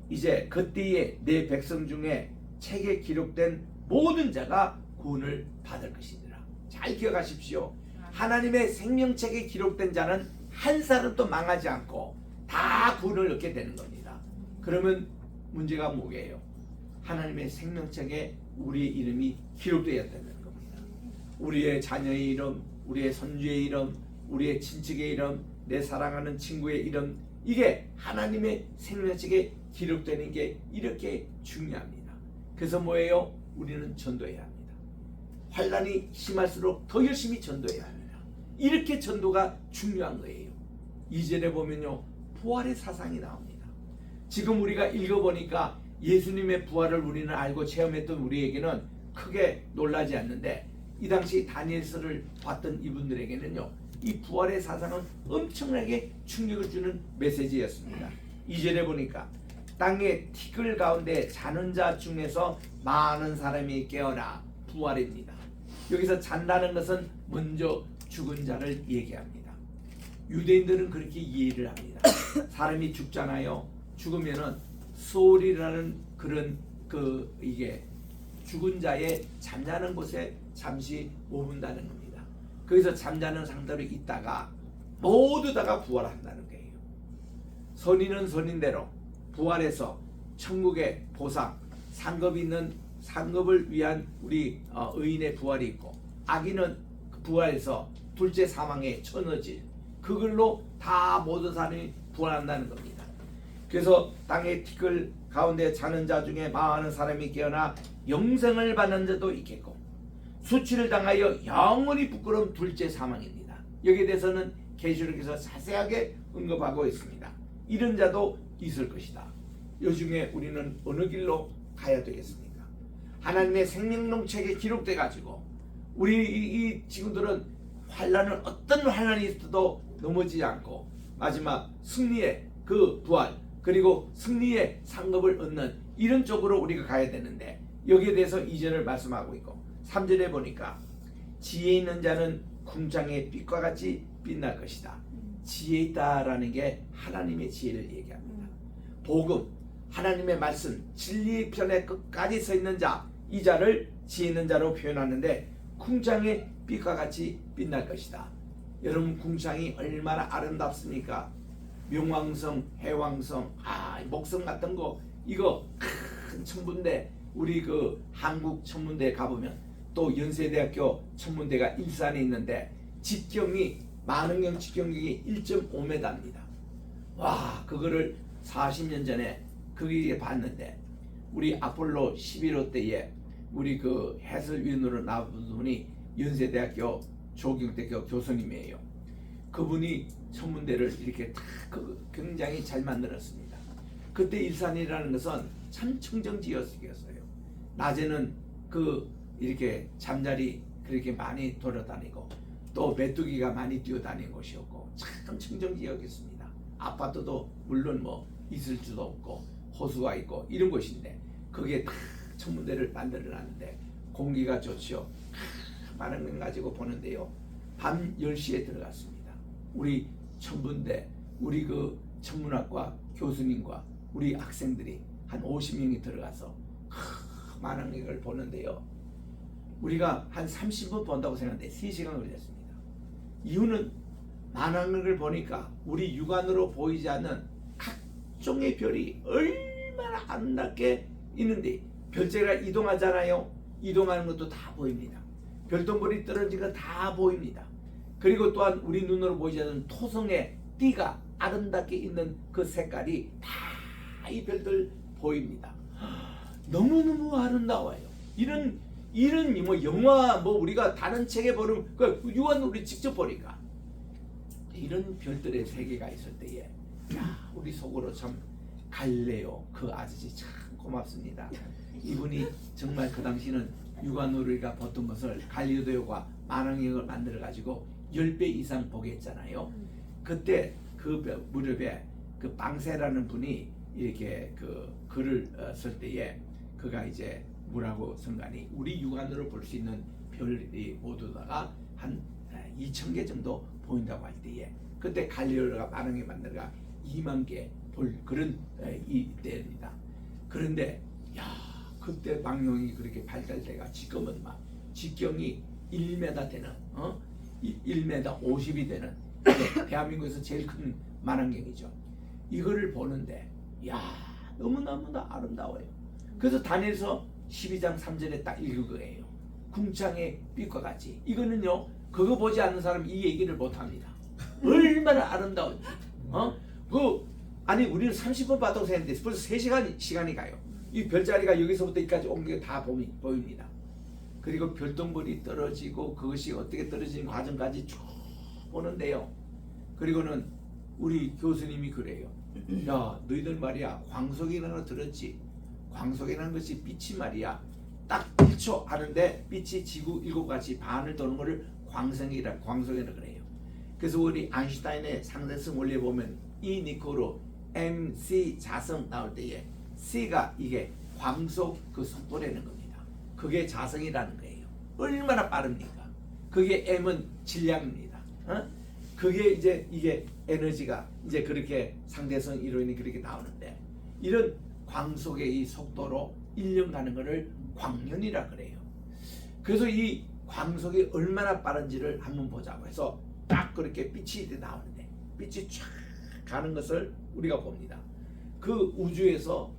이제 그때에 내 백성 중에 책에 기록된 모든 자가 구원을 받을 것이니라. 잘 기억하십시오. 하나님의 생명책에 기록된 자는 한 사람도 망하지 않고 다 구원을 얻게 되는 겁니다. 그러면 문제가 뭐게요? 하나님의 생명책에 우리의 이름이 기록되었다는 겁니다. 우리의 자녀의 이름, 우리의 손주의 이름, 우리의 친척의 이름, 내 사랑하는 친구의 이름, 이게 하나님의 생명책에 기록되는 게 이렇게 중요합니다. 그래서 뭐예요? 우리는 전도해야 합니다. 환란이 심할수록 더 열심히 전도해야 합니다. 이렇게 전도가 중요한 거예요. 2절에 보면요 부활의 사상이 나옵니다. 지금 우리가 읽어보니까 예수님의 부활을 우리는 알고 체험했던 우리에게는 크게 놀라지 않는데 이 당시 다니엘서를 봤던 이분들에게는요 이 부활의 사상은 엄청나게 충격을 주는 메시지였습니다. 2절에 보니까 땅의 티끌 가운데 자는 자 중에서 많은 사람이 깨어나 부활입니다. 여기서 잔다는 것은 먼저 죽은 자를 얘기합니다. 유대인들은 그렇게 이해를 합니다. 사람이 죽잖아요. 죽으면은 소울이라는 그런 이게 죽은 자의 잠자는 곳에 잠시 머문다는 겁니다. 거기서 잠자는 상태로 있다가 모두 다가 부활한다는 거예요. 선인은 선인대로 부활해서 천국의 보상, 상급이 있는 상급을 위한 우리 의인의 부활이 있고 악인은 부활해서 둘째 사망의 천어질 그걸로 다 모든 사람이 부활한다는 겁니다. 그래서 땅의 티끌 가운데 자는 자 중에 많은 사람이 깨어나 영생을 받는 자도 있겠고 수치를 당하여 영원히 부끄러운 둘째 사망입니다. 여기에 대해서는 계시록에서 자세하게 언급하고 있습니다. 이런 자도 있을 것이다. 이 중에 우리는 어느 길로 가야 되겠습니까? 하나님의 생명책에 기록돼 가지고 우리 이 친구들은 환란은 어떤 환란이 있어도 넘어지지 않고 마지막 승리의 그 부활 그리고 승리의 상급을 얻는 이런 쪽으로 우리가 가야 되는데 여기에 대해서 2절을 말씀하고 있고 3절에 보니까 지혜 있는 자는 궁창의 빛과 같이 빛날 것이다. 지혜 있다라는 게 하나님의 지혜를 얘기합니다. 복음, 하나님의 말씀, 진리의 편에 끝까지 서 있는 자, 이 자를 지혜 있는 자로 표현하는데 궁창의 빛과 같이 빛날 것이다. 여러분 궁창이 얼마나 아름답습니까? 명왕성, 해왕성, 목성 같은 거 이거 큰 천문대 우리 그 한국 천문대에 가보면 또 연세대학교 천문대가 일산에 있는데 직경이 만원경 직경이 1.5m입니다. 와 그거를 40년 전에 거기에 봤는데 우리 아폴로 11호 때에 우리 그 해설위원으로 나온 분이 연세대학교 조경대교 교수님이에요. 그분이 천문대를 이렇게 다 굉장히 잘 만들었습니다. 그때 일산이라는 것은 참 청정지역이었어요. 낮에는 이렇게 잠자리 그렇게 많이 돌아다니고 또 메뚜기가 많이 뛰어다니는 곳이었고 참 청정지역이었습니다. 아파트도 물론 뭐 있을 수도 없고 호수가 있고 이런 곳인데 거기에 다 천문대를 만들어놨는데 공기가 좋지요. 많은 걸 가지고 보는데요. 밤 10시에 들어갔습니다. 우리 천문대 우리 천문학과 교수님과 우리 학생들이 한 50명이 들어가서 만왕경을 보는데요. 우리가 한 30분 본다고 생각하는데 3시간 걸렸습니다. 이유는 만왕경을 보니까 우리 육안으로 보이지 않는 각종의 별이 얼마나 아름답게 있는데, 별자리가 이동하잖아요. 이동하는 것도 다 보입니다. 별똥별이 떨어진 거 다 보입니다. 그리고 또한 우리 눈으로 보이지 않는 토성의 띠가 아름답게 있는 그 색깔이 다 이 별들 보입니다. 너무너무 아름다워요. 이런 뭐 영화 뭐 우리가 다른 책에 보는 그 육안으로 우리 직접 보니까 이런 별들의 세계가 있을 때에 야, 우리 속으로 참 갈릴레오 그 아저씨 참 고맙습니다. 이분이 정말 그 당시는 육안으로 우리가 보던 것을 갈릴레오가 만왕경을 만들어 가지고 10배 이상 보게 했잖아요. 그때 그 무렵에 그 방세라는 분이 이렇게 그 글을 쓸 때에 그가 이제 뭐라고 쓴가니 우리 육안으로 볼 수 있는 별이 모두다가 한 2,000개 정도 보인다고 할 때에 그때 갈릴레오가 만왕경 만들어가 2만 개 볼 그런 이때입니다. 그런데 야, 그때 망령이 그렇게 발달돼가 지금은 막 직경이 1m 되는 1m 50이 되는 대한민국에서 제일 큰 만왕경이죠. 이거를 보는데 야, 너무너무나 아름다워요. 그래서 다니엘서 12장 3절에 딱 읽은 거예요. 궁창의 빛과 같이. 이거는요, 그거 보지 않는 사람은 이 얘기를 못합니다. 얼마나 아름다운지. 아니 우리는 30분 봤다고 생각했는데 벌써 3시간 시간이 가요. 이 별자리가 여기서부터 여기까지 온 게 다 보입니다. 그리고 별똥별이 떨어지고 그것이 어떻게 떨어지는 과정까지 쭉 보는데요. 그리고는 우리 교수님이 그래요. 야, 너희들 말이야 광속이라는 거 들었지? 광속이라는 것이 빛이 말이야 딱 1초 하는데 빛이 지구 7가지 반을 도는 거를 광속이라 그래요. 그래서 우리 아인슈타인의 상대성 원리에 보면 E 니코로 MC 자성 나올 때에 C가 이게 광속 그 속도라는 겁니다. 그게 자성이라는 거예요. 얼마나 빠릅니까? 그게 M은 질량입니다. 그게 이제 이게 에너지가 이제 그렇게 상대성 이론이 그렇게 나오는데 이런 광속의 이 속도로 1년 가는 것을 광년이라 그래요. 그래서 이 광속이 얼마나 빠른지를 한번 보자고 해서 딱 그렇게 빛이 나오는데 빛이 쫙 가는 것을 우리가 봅니다. 그 우주에서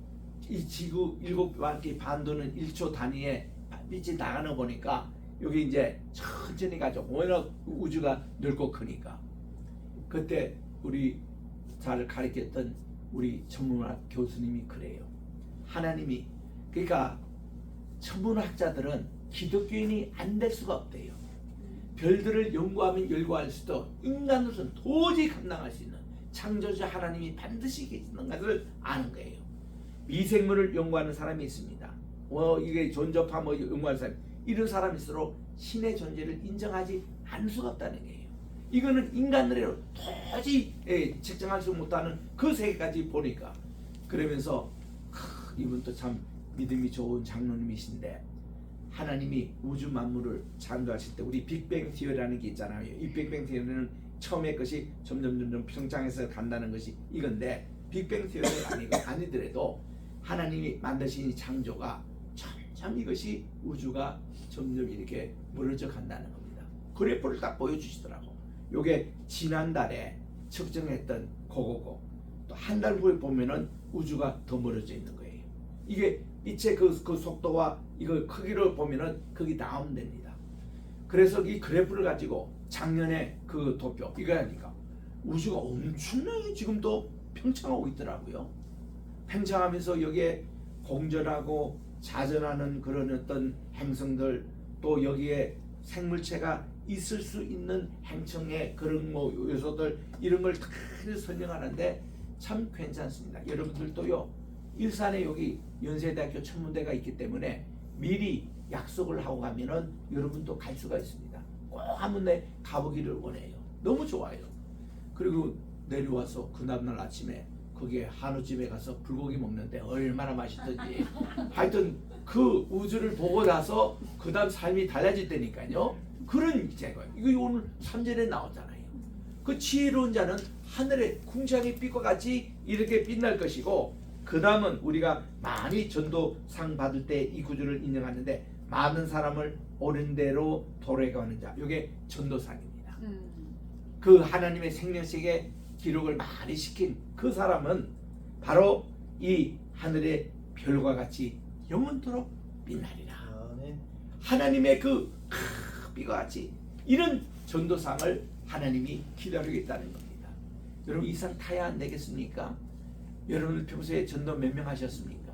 이 지구 7바퀴 반도는 1초 단위의 빛이 나가는 거 보니까 여기 이제 천천히 가죠. 워낙 우주가 넓고 크니까. 그때 우리 잘 가르쳤던 우리 천문학 교수님이 그래요. 하나님이 그러니까 천문학자들은 기독교인이 안 될 수가 없대요. 별들을 연구하면 연구할 수도 인간으로서는 도저히 감당할 수 있는 창조주 하나님이 반드시 계시는 것을 아는 거예요. 미생물을 연구하는 사람이 있습니다. 이게 존재파 연구하는 사람, 이런 사람일수록 신의 존재를 인정하지 않을 수가 없다는 거예요. 이거는 인간들로 도저히 측정할 수 못하는 그 세계까지 보니까 그러면서 이분도 참 믿음이 좋은 장로님이신데 하나님이 우주 만물을 창조하실 때 우리 빅뱅 티어리라는 게 있잖아요. 이 빅뱅 티어리는 처음에 것이 점점 평창에서 간다는 것이 이건데 빅뱅 티어리가 아니더라도 하나님이 만드신 이 창조가 점점 이것이 우주가 점점 이렇게 무너져 간다는 겁니다. 그래프를 딱 보여주시더라고. 요게 지난달에 측정했던 그거고 또 한 달 후에 보면은 우주가 더 멀어져 있는 거예요. 이게 빛의 그 속도와 이거 크기를 보면은 거기 나오면 됩니다. 그래서 이 그래프를 가지고 작년에 그 도표 이거 하니까 우주가 엄청나게 지금 또 팽창하고 있더라고요. 팽창하면서 여기에 공전하고 자전하는 그런 어떤 행성들 또 여기에 생물체가 있을 수 있는 행성의 그런 뭐 요소들 이런 걸 다 설명하는데 참 괜찮습니다. 여러분들도요 일산에 여기 연세대학교 천문대가 있기 때문에 미리 약속을 하고 가면은 여러분도 갈 수가 있습니다. 꼭 한번 가보기를 원해요. 너무 좋아요. 그리고 내려와서 그 다음날 아침에 거기에 한우집에 가서 불고기 먹는데 얼마나 맛있던지 하여튼 그 우주를 보고 나서 그 다음 삶이 달라질 때니까요. 그런 제거예요. 이거 오늘 3절에 나오잖아요. 그 지혜로운 자는 하늘의 궁창의 빛과 같이 이렇게 빛날 것이고, 그 다음은 우리가 많이 전도상 받을 때 이 구절을 인용하는데, 많은 사람을 옳은 대로 돌아가는 자, 이게 전도상입니다. 그 하나님의 생명책에 기록을 많이 시킨 그 사람은 바로 이 하늘의 별과 같이 영원토록 빛나리라. 하나님의 그 빛과 같이 이런 전도상을 하나님이 기다리고 있다는 겁니다. 여러분, 이 상 타야 안 되겠습니까? 여러분 평소에 전도 몇 명 하셨습니까?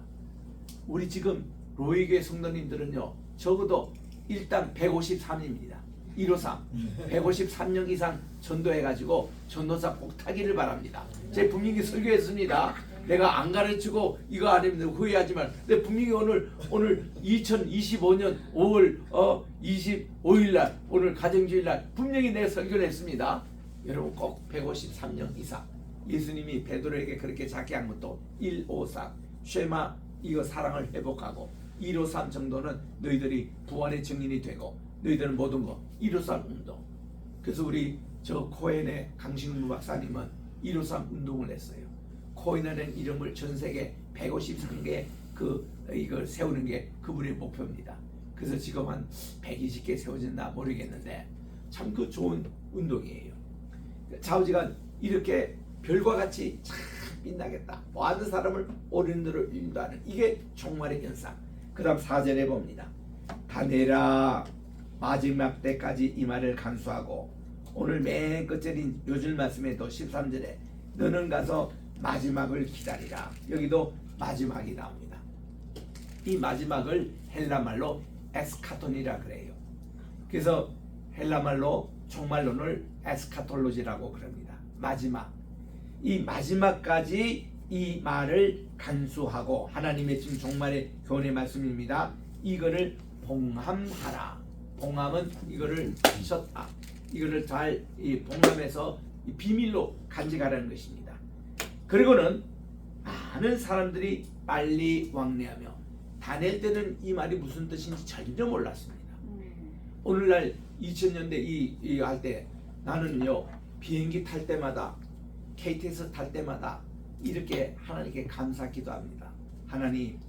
우리 지금 로이교회 성도님들은요, 적어도 일당 153입니다. 153 153명 이상 전도해가지고 전도사 꼭 타기를 바랍니다. 제가 분명히 설교했습니다. 내가 안 가르치고 이거 안 하면 후회하지만, 근데 분명히 오늘 2025년 5월 25일 날, 오늘 가정주일 날 분명히 내가 설교를 했습니다. 여러분 꼭 153명 이상. 예수님이 베드로에게 그렇게 작게 한 것도 153 쉐마, 이거 사랑을 회복하고, 153 정도는 너희들이 부활의 증인이 되고, 너희들은 모든 거 153 운동. 그래서 우리 저 코엔의 강신무 박사님은 153 운동을 했어요. 코엔이라는 이름을 전 세계 153개 이걸 세우는 게 그분의 목표입니다. 그래서 지금 한 120개 세워졌나 모르겠는데 참 그 좋은 운동이에요. 좌우지간 이렇게 별과 같이 참 빛나겠다. 많은 사람을 옳은 대로 인도하는, 이게 종말의 현상. 그 다음 4절에 봅니다. 다 내라 마지막 때까지 이 말을 간수하고, 오늘 맨 끝절인 요즘 말씀에도 13절에 너는 가서 마지막을 기다리라. 여기도 마지막이 나옵니다. 이 마지막을 헬라말로 에스카톤이라 그래요. 그래서 헬라말로 종말론을 에스카톨로지라고 그럽니다. 마지막. 이 마지막까지 이 말을 간수하고, 하나님의 지금 종말의 교훈의 말씀입니다. 이거를 봉함하라. 봉함은 이거를 셨다. 이거를 잘 봉함해서 비밀로 간직하라는 것입니다. 그리고는 많은 사람들이 빨리 왕래하며, 다닐 때는 이 말이 무슨 뜻인지 전혀 몰랐습니다. 오늘날 2000년대 이 할 때 나는요, 비행기 탈 때마다, KTX 탈 때마다 이렇게 하나님께 감사 기도합니다. 하나님,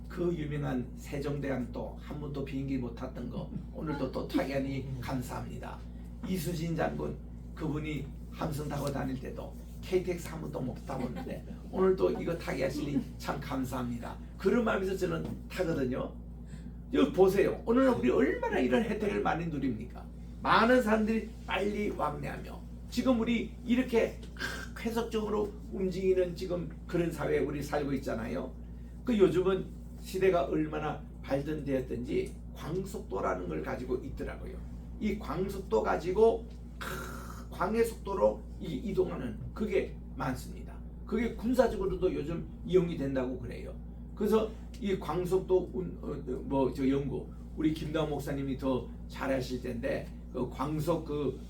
그 유명한 세종대왕도 한 번도 비행기 못 탔던 거 오늘도 또 타게 하니 감사합니다. 이수진 장군, 그분이 함선 타고 다닐 때도 KTX 한 번도 못 타봤는데 오늘도 이거 타게 하시니 참 감사합니다. 그런 마음에서 저는 타거든요. 여기 보세요. 오늘 우리 얼마나 이런 혜택을 많이 누립니까? 많은 사람들이 빨리 왕래하며, 지금 우리 이렇게 쾌속적으로 움직이는 지금 그런 사회에 우리 살고 있잖아요. 그 요즘은 시대가 얼마나 발전되었든지 광속도라는 걸 가지고 있더라고요. 이 광속도 가지고 광의 속도로 이동하는 그게 많습니다. 그게 군사적으로도 요즘 이용이 된다고 그래요. 그래서 이 광속도 연구, 우리 김다운 목사님이 더 잘하실 텐데, 그 광속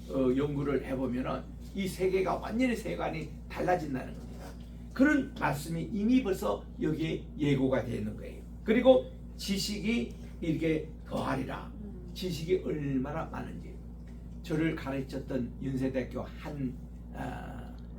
연구를 해보면은 이 세계가 완전히 세계관이 달라진다는 겁니다. 그런 말씀이 이미 벌써 여기에 예고가 되어 있는 거예요. 그리고 지식이 이렇게 더하리라. 지식이 얼마나 많은지. 저를 가르쳤던 연세대학교 한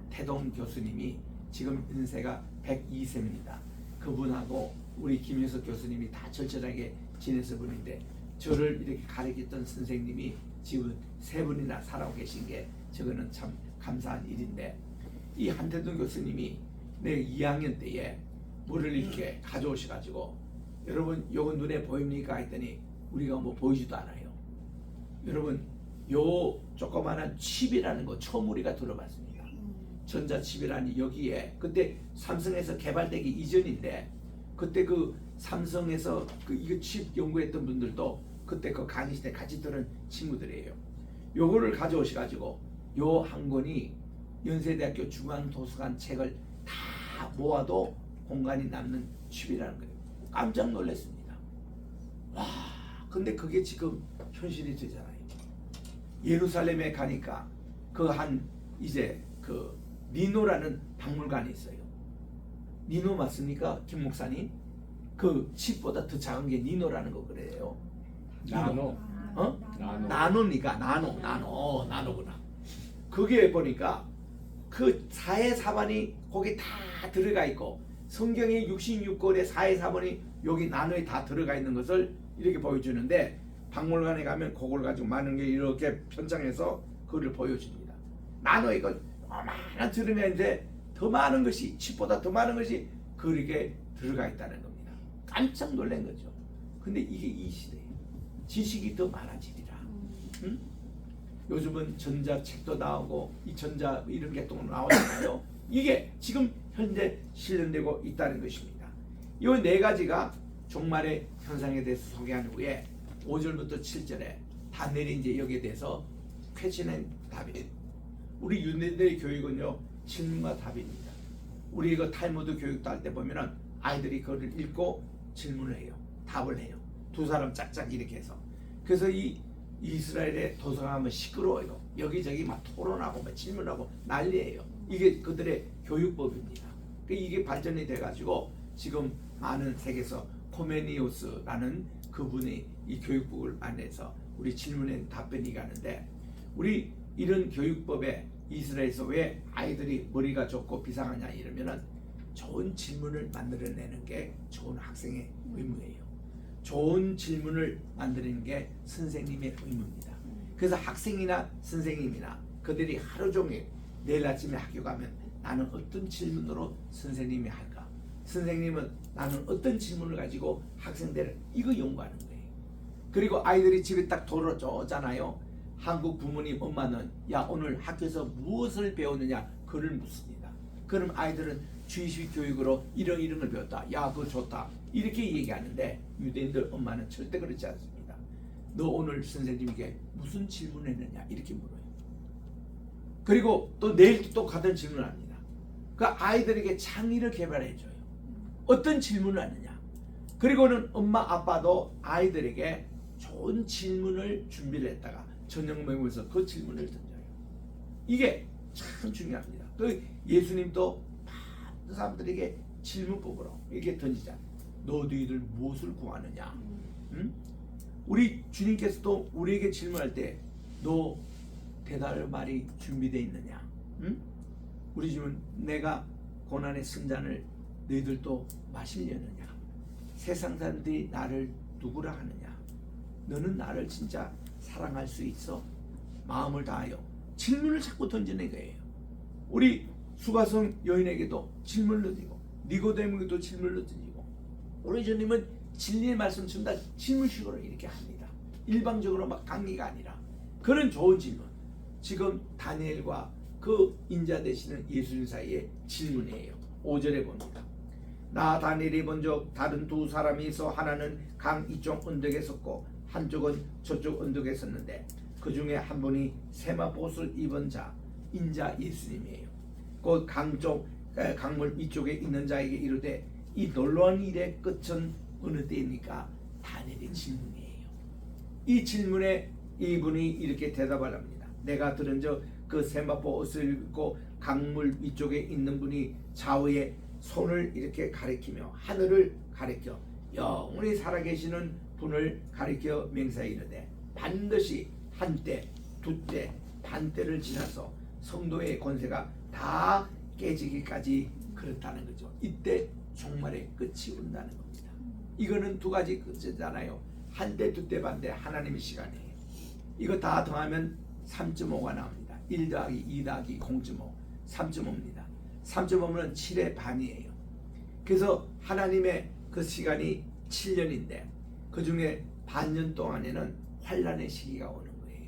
태동 교수님이 지금 연세가 102세입니다. 그분하고 우리 김효석 교수님이 다 절절하게 지내서 분인데, 저를 이렇게 가르쳤던 선생님이 지금 3분이나 살아오고 계신 게 저거는 참 감사한 일인데, 이 한태동 교수님이 내 2학년 때에 물을 이렇게 가져오셔가지고, 여러분 요거 눈에 보입니까 했더니 우리가 뭐 보이지도 않아요. 여러분 요 조그마한 칩이라는 거 처음 우리가 들어봤습니다. 전자칩이라니, 여기에 그때 삼성에서 개발되기 이전인데, 그때 그 삼성에서 이거 칩 연구했던 분들도 그때 그 강의 때 같이 들은 친구들이에요. 요거를 가져오셔가지고 요 한 권이 연세대학교 중앙도서관 책을 다 모아도 공간이 남는 칩이라는 거예요. 깜짝 놀랐습니다. 와, 근데 그게 지금 현실이 되잖아요. 예루살렘에 가니까 이제 니노라는 박물관이 있어요. 니노 맞습니까, 김 목사님? 그 칩보다 더 작은 게 니노라는 거 그래요. 나노. 나노니까 나노구나. 거기에 보니까 그 4의 4번이 거기 다 들어가 있고 성경의 66권의 4의 4번이 여기 나누에 다 들어가 있는 것을 이렇게 보여주는데 박물관에 가면 그걸 가지고 많은 게 이렇게 편장해서 그걸 보여줍니다. 나누에 이거 얼마나 들으면서 더 많은 것이 칩보다 더 많은 것이 그렇게 들어가 있다는 겁니다. 깜짝 놀란 거죠. 근데 이게 이 시대예요. 지식이 더 많아지리라. 응? 요즘은 전자책도 나오고 이 전자 이런 게 또 나오잖아요. 이게 지금 현재 실현되고 있다는 것입니다. 이 네 가지가 종말의 현상에 대해서 소개한 후에 5절부터 7절에 다니엘이 이제 여기에 대해서 퀘스천 답이 우리 유대인들의 교육은요 질문과 답입니다. 우리 이거 탈무드 교육도 할 때 보면은 아이들이 그걸 읽고 질문을 해요. 답을 해요. 두 사람 짝짝 이렇게 해서. 그래서 이 이스라엘의 도서관은 시끄러워요. 여기저기 막 토론하고 막 질문하고 난리예요. 이게 그들의 교육법입니다. 이게 발전이 돼가지고 지금 많은 세계에서 코메니우스라는 그분이 이 교육법을 안내해서 우리 질문에 답변이 가는데 우리 이런 교육법에 이스라엘에서 왜 아이들이 머리가 좋고 비상하냐 이러면은 좋은 질문을 만들어내는 게 좋은 학생의 의무예요. 좋은 질문을 만드는 게 선생님의 의무입니다. 그래서 학생이나 선생님이나 그들이 하루 종일 내일 아침에 학교 가면 나는 어떤 질문으로 선생님이 할까? 선생님은 나는 어떤 질문을 가지고 학생들을 이거 연구하는 거예요. 그리고 아이들이 집에 딱 돌아오잖아요. 한국 부모님 엄마는 야 오늘 학교에서 무엇을 배웠느냐 그를 묻습니다. 그럼 아이들은 주의식 교육으로 이런 걸 배웠다. 야 그거 좋다. 이렇게 얘기하는데 유대인들 엄마는 절대 그렇지 않습니다. 너 오늘 선생님에게 무슨 질문했느냐 이렇게 물어요. 그리고 또 내일 또 같은 질문을 합니다. 그 아이들에게 창의를 개발해줘요. 어떤 질문을 하느냐. 그리고는 엄마 아빠도 아이들에게 좋은 질문을 준비를 했다가 저녁 먹으면서 그 질문을 던져요. 이게 참 중요합니다. 그 예수님도 많은 사람들에게 질문법으로 이렇게 던지자. 너희들 무엇을 구하느냐? 응? 우리 주님께서도 우리에게 질문할 때 너 대답할 말이 준비되어 있느냐? 응? 우리 집은 내가 고난의 순잔을 너희들도 마시려느냐? 세상 사람들이 나를 누구라 하느냐? 너는 나를 진짜 사랑할 수 있어? 마음을 다하여 질문을 자꾸 던지는 거예요. 우리 수가성 여인에게도 질문을 던지고 니고데모에게도 질문을 던지고 우리 주님은 진리의 말씀 준다 질문식으로 이렇게 합니다. 일방적으로 막 강의가 아니라 그런 좋은 질문. 지금 다니엘과 그 인자 되시는 예수님 사이의 질문이에요. 5절에 봅니다. 나 다니엘이 본 적 다른 두 사람이 있어 하나는 강 이쪽 언덕에 섰고 한쪽은 저쪽 언덕에 섰는데 그 중에 한 분이 세마포옷을 입은 자 인자 예수님이에요. 그 강쪽 강물 위쪽에 있는 자에게 이르되 이 놀라운 일의 끝은 어느 때입니까? 다니엘의 질문이에요. 이 질문에 이분이 이렇게 대답을 합니다. 내가 들은 적 그 세마포 옷을 입고 강물 위쪽에 있는 분이 좌우에 손을 이렇게 가리키며 하늘을 가리켜 영원히 살아계시는 분을 가리켜 맹세하여 이르되 반드시 한때 두때 반때를 지나서 성도의 권세가 다 깨지기까지 그렇다는 거죠. 이때 종말의 끝이 온다는 겁니다. 이거는 두 가지 끝이잖아요. 한때 두때 반때 하나님의 시간이에요. 이거 다 더하면 3.5가 나옵니다. 1 더하기 2 더하기 0.5 3.5입니다. 3.5는 7의 반이에요. 그래서 하나님의 그 시간이 7년인데 그 중에 반년 동안에는 환란의 시기가 오는 거예요.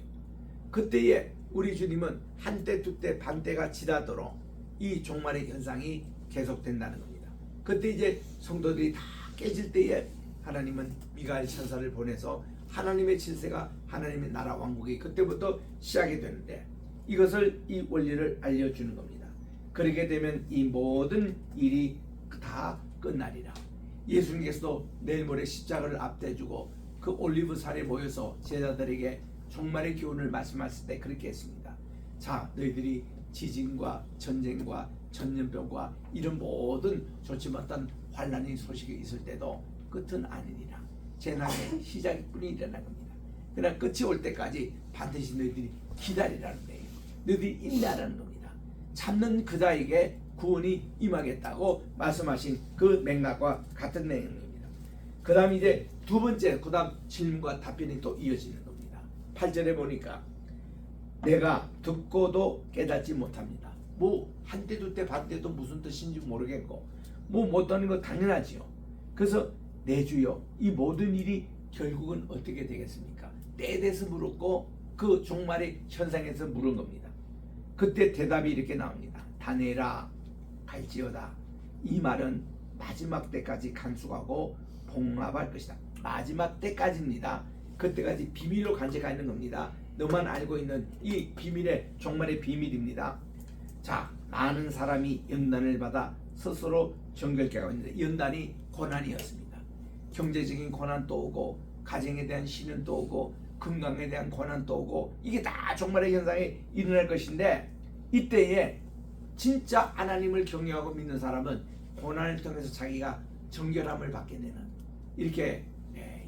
그때에 우리 주님은 한때 두때 반때가 지나도록 이 종말의 현상이 계속된다는 겁니다. 그때 이제 성도들이 다 깨질 때에 하나님은 미가엘 천사를 보내서 하나님의 질세가 하나님의 나라 왕국이 그때부터 시작이 되는데 이것을 이 원리를 알려주는 겁니다. 그렇게 되면 이 모든 일이 다 끝나리라. 예수님께서도 내일 모레 십자가를 앞대주고 그 올리브산에 모여서 제자들에게 종말의 기운을 말씀하실 때 그렇게 했습니다. 자, 너희들이 지진과 전쟁과 전염병과 이런 모든 좋지 못한 환난의 소식이 있을 때도 끝은 아니니라. 재난의 시작뿐이 일어난 겁니다. 그러나 끝이 올 때까지 반드시 너희들이 기다리라는 거예요. 너희들이 인내하라는 겁니다. 참는 그자에게 구원이 임하겠다고 말씀하신 그 맥락과 같은 내용입니다. 그 다음 이제 두 번째, 그 다음 질문과 답변이 또 이어지는 겁니다. 8절에 보니까 내가 듣고도 깨닫지 못합니다. 뭐 한때 두때 반때도 무슨 뜻인지 모르겠고 뭐 못하는 거 당연하지요. 그래서 내 주여 이 모든 일이 결국은 어떻게 되겠습니까? 때에 대해서 물었고 그 종말의 현상에서 물은 겁니다. 그때 대답이 이렇게 나옵니다. 다내라 갈지어다. 이 말은 마지막 때까지 간수하고 봉합할 것이다. 마지막 때까지입니다. 그때까지 비밀로 간직하 있는 겁니다. 너만 알고 있는 이 비밀의 종말의 비밀입니다. 자, 많은 사람이 연단을 받아 스스로 정결케 하고 있는데 연단이 고난이었습니다. 경제적인 고난 또 오고 가정에 대한 시련 또 오고 건강에 대한 고난 또 오고 이게 다 종말의 현상이 일어날 것인데 이때에 진짜 하나님을 경외하고 믿는 사람은 고난을 통해서 자기가 정결함을 받게 되는 이렇게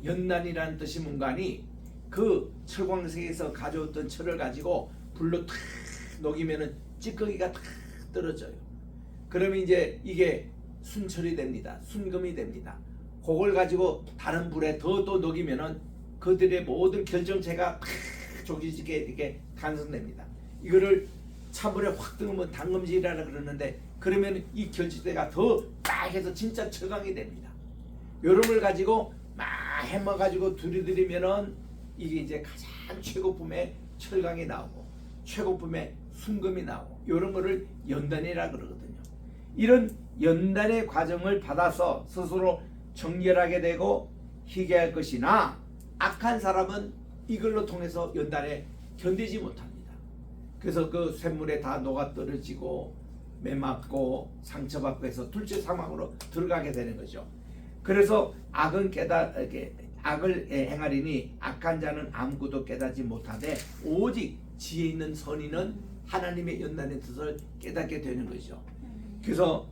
연단이라는 뜻이 뭔가니 그 철광석에서 가져왔던 철을 가지고 불로 탁 녹이면은 찌꺼기가 탁 떨어져요. 그러면 이제 이게 순철이 됩니다. 순금이 됩니다. 그걸 가지고 다른 불에 더 녹이면은 그들의 모든 결정체가 탁 조기지게 이렇게 간성됩니다. 이거를 찬불에 확 뜨면 당금질이라 그러는데 그러면 이 결집대가 더 빨개서 진짜 철강이 됩니다. 요런걸 가지고 막 해머 가지고 들이들이면은 이게 이제 가장 최고품의 철강이 나오고 최고품의 순금이 나오고 요런 거를 연단이라 그러거든요. 이런 연단의 과정을 받아서 스스로 정결하게 되고 희게 할 것이나 악한 사람은 이걸로 통해서 연단에 견디지 못합니다. 그래서 그 쇳물에 다 녹아 떨어지고 매맞고 상처받고 해서 둘째 사망으로 들어가게 되는 거죠. 그래서 악을 행하리니 악한 자는 아무것도 깨닫지 못하되 오직 지혜 있는 선인은 하나님의 연단의 뜻을 깨닫게 되는 거죠. 그래서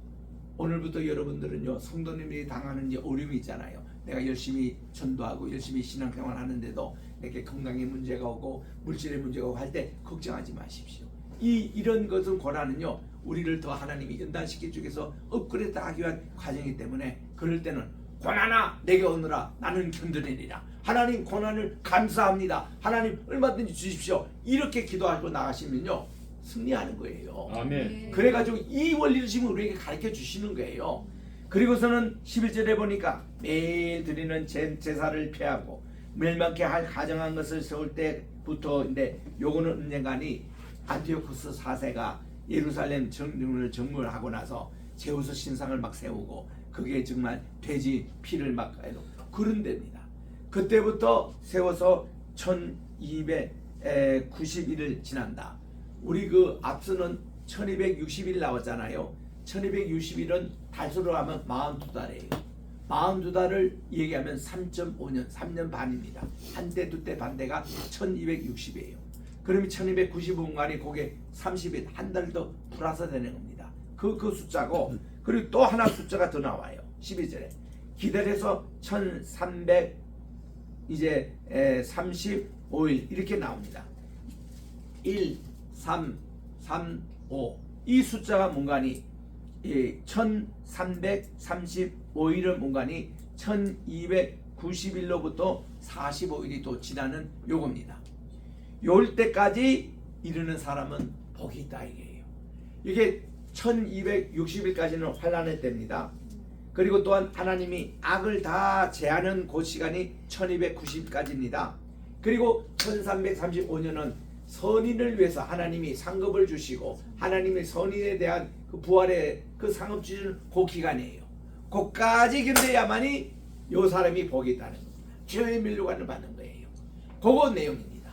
오늘부터 여러분들은요 성도님들이 당하는 이제 어려움이 있잖아요. 내가 열심히 전도하고 열심히 신앙생활 하는데도 내게 건강에 문제가 오고 물질의 문제가 오고 할 때 걱정하지 마십시오. 이런 것은 고난은요 우리를 더 하나님이 연단시킬 쪽에서 업그레이드 하기 위한 과정이기 때문에 그럴 때는 고난아 내게 오너라 나는 견뎌내리라. 하나님 고난을 감사합니다. 하나님 얼마든지 주십시오. 이렇게 기도하고 나가시면요 승리하는 거예요. 아멘. 그래가지고 이 원리를 지금 우리에게 가르쳐 주시는 거예요. 그리고서는 11절에 보니까 매일 드리는 제사를 폐하고 멸망케 할 가정한 것을 세울 때부터인데 요거는 언젠가니 안티오쿠스 4세가 예루살렘 정문을 정물하고 나서 제우스 신상을 막 세우고 그게 정말 돼지 피를 막 그런 데입니다. 그때부터 세워서 1290일을 지난다. 우리 그 앞서는 1260일 나왔잖아요. 1260일은 달수로 하면 42달이에요. 42달을 얘기하면 3.5년, 3년 반입니다. 한때 두때 반대가 1260이에요. 그러면 1295년간이 그게 30일, 한 달 더 플러스 되는 겁니다. 그 숫자고 그리고 또 하나 숫자가 더 나와요. 12절에 기다려서 1300 이제 35일 이렇게 나옵니다. 1, 3, 3, 5 이 숫자가 뭔가니 1335일은 뭔가니 1290일로부터 45일이 또 지나는 요겁니다. 요럴 때까지 이르는 사람은 복이 있다 이게요. 이게 1260일까지는 환란의 때입니다. 그리고 또한 하나님이 악을 다 제하는 그 시간이 1290까지입니다. 그리고 1335년은 선인을 위해서 하나님이 상급을 주시고 하나님의 선인에 대한 그 부활의 그 상급 주시는 그 기간이에요. 그까지 견뎌야만이 요 사람이 복이 있다는 겁니다. 죄의 면류관을 받는 거예요. 그거 내용입니다.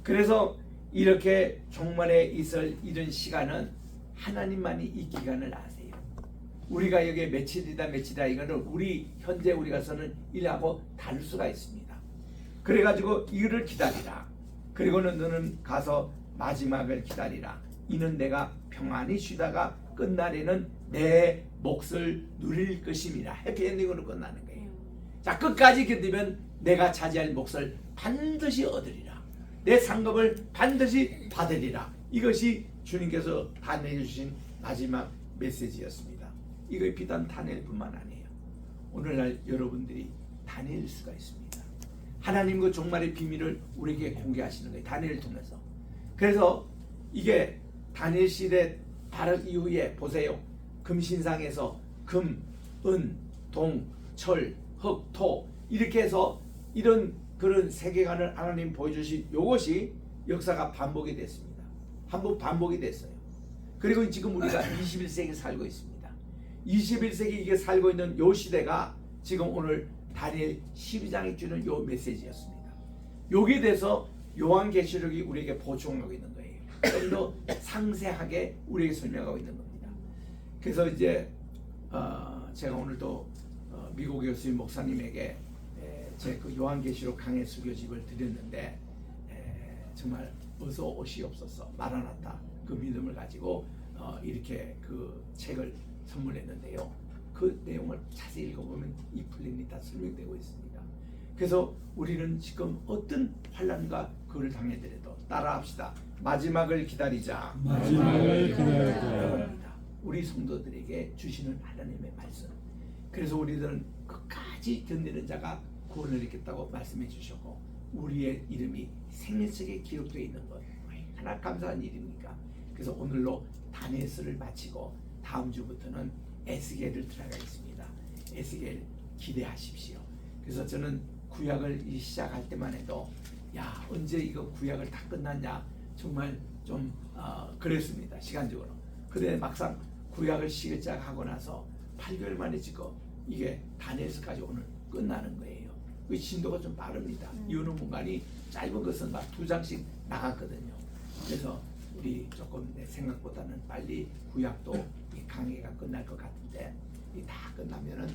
그래서 이렇게 종말에 있을 이런 시간은 하나님만이 이 기간을 아세요. 우리가 여기에 며칠이다 이거는 우리 현재 우리가 쓰는 일하고 다를 수가 있습니다. 그래가지고 이를 기다리라. 그리고는 너는 가서 마지막을 기다리라. 이는 내가 평안히 쉬다가 끝날에는 내 몫을 누릴 것임이라. 해피엔딩으로 끝나는 거예요. 자, 끝까지 견디면 내가 차지할 몫을 반드시 얻으리라. 내 상급을 반드시 받으리라. 이것이 주님께서 다 내주신 마지막 메시지였습니다. 이거 비단 다니엘뿐만 아니에요. 오늘날 여러분들이 다니엘 수가 있습니다. 하나님 그 종말의 비밀을 우리에게 공개하시는 거예요. 다니엘을 통해서. 그래서 이게 다니엘 시대 바로 이후에 보세요. 금신상에서 금, 은, 동, 철, 흙, 토 이렇게 해서 이런 그런 세계관을 하나님 보여주신 이것이 역사가 반복이 됐습니다. 한번 반복이 됐어요. 그리고 지금 우리가 21세기 살고 있습니다. 21세기 이게 살고 있는 이 시대가 지금 오늘 다니엘 12장이 주는 이 메시지였습니다. 여기에 대해서 요한계시록이 우리에게 보충하고 있는 거예요. 좀 더 상세하게 우리에게 설명하고 있는 겁니다. 그래서 이제 제가 오늘도 미국 교수님 목사님에게 제 그 요한계시록 강해 수교집을 드렸는데 정말 어서 오시옵소서 마라나타 그 믿음을 가지고 이렇게 그 책을 선물했는데요. 그 내용을 자세히 읽어보면 이 플랜이 다 설명되고 있습니다. 그래서 우리는 지금 어떤 환난과 그를 당해더라도 따라합시다. 마지막을 기다리자. 마지막을 기다리자. 우리 성도들에게 주시는 하나님의 말씀. 그래서 우리들은 끝까지 견디는 자가 구원을 얻겠다고 말씀해 주셨고 우리의 이름이 생일책에 기록되어 있는 것 얼마나 감사한 일입니까? 그래서 오늘로 다니엘서를 마치고 다음 주부터는 에스겔을 들어가겠습니다. 에스겔 기대하십시오. 그래서 저는 구약을 시작할 때만 해도 야 언제 이거 구약을 다 끝났냐 정말 좀 그랬습니다. 시간적으로. 그런데 막상 구약을 시작하고 나서 8개월 만에 지금 이게 다니엘서까지 오늘 끝나는 거예요. 그 진도가 좀 빠릅니다. 이유는 문간이 짧은 것은 막 2장씩 나갔거든요. 그래서 우리 조금 내 생각보다는 빨리 구약도 이 강해가 끝날 것 같은데 이 다 끝나면은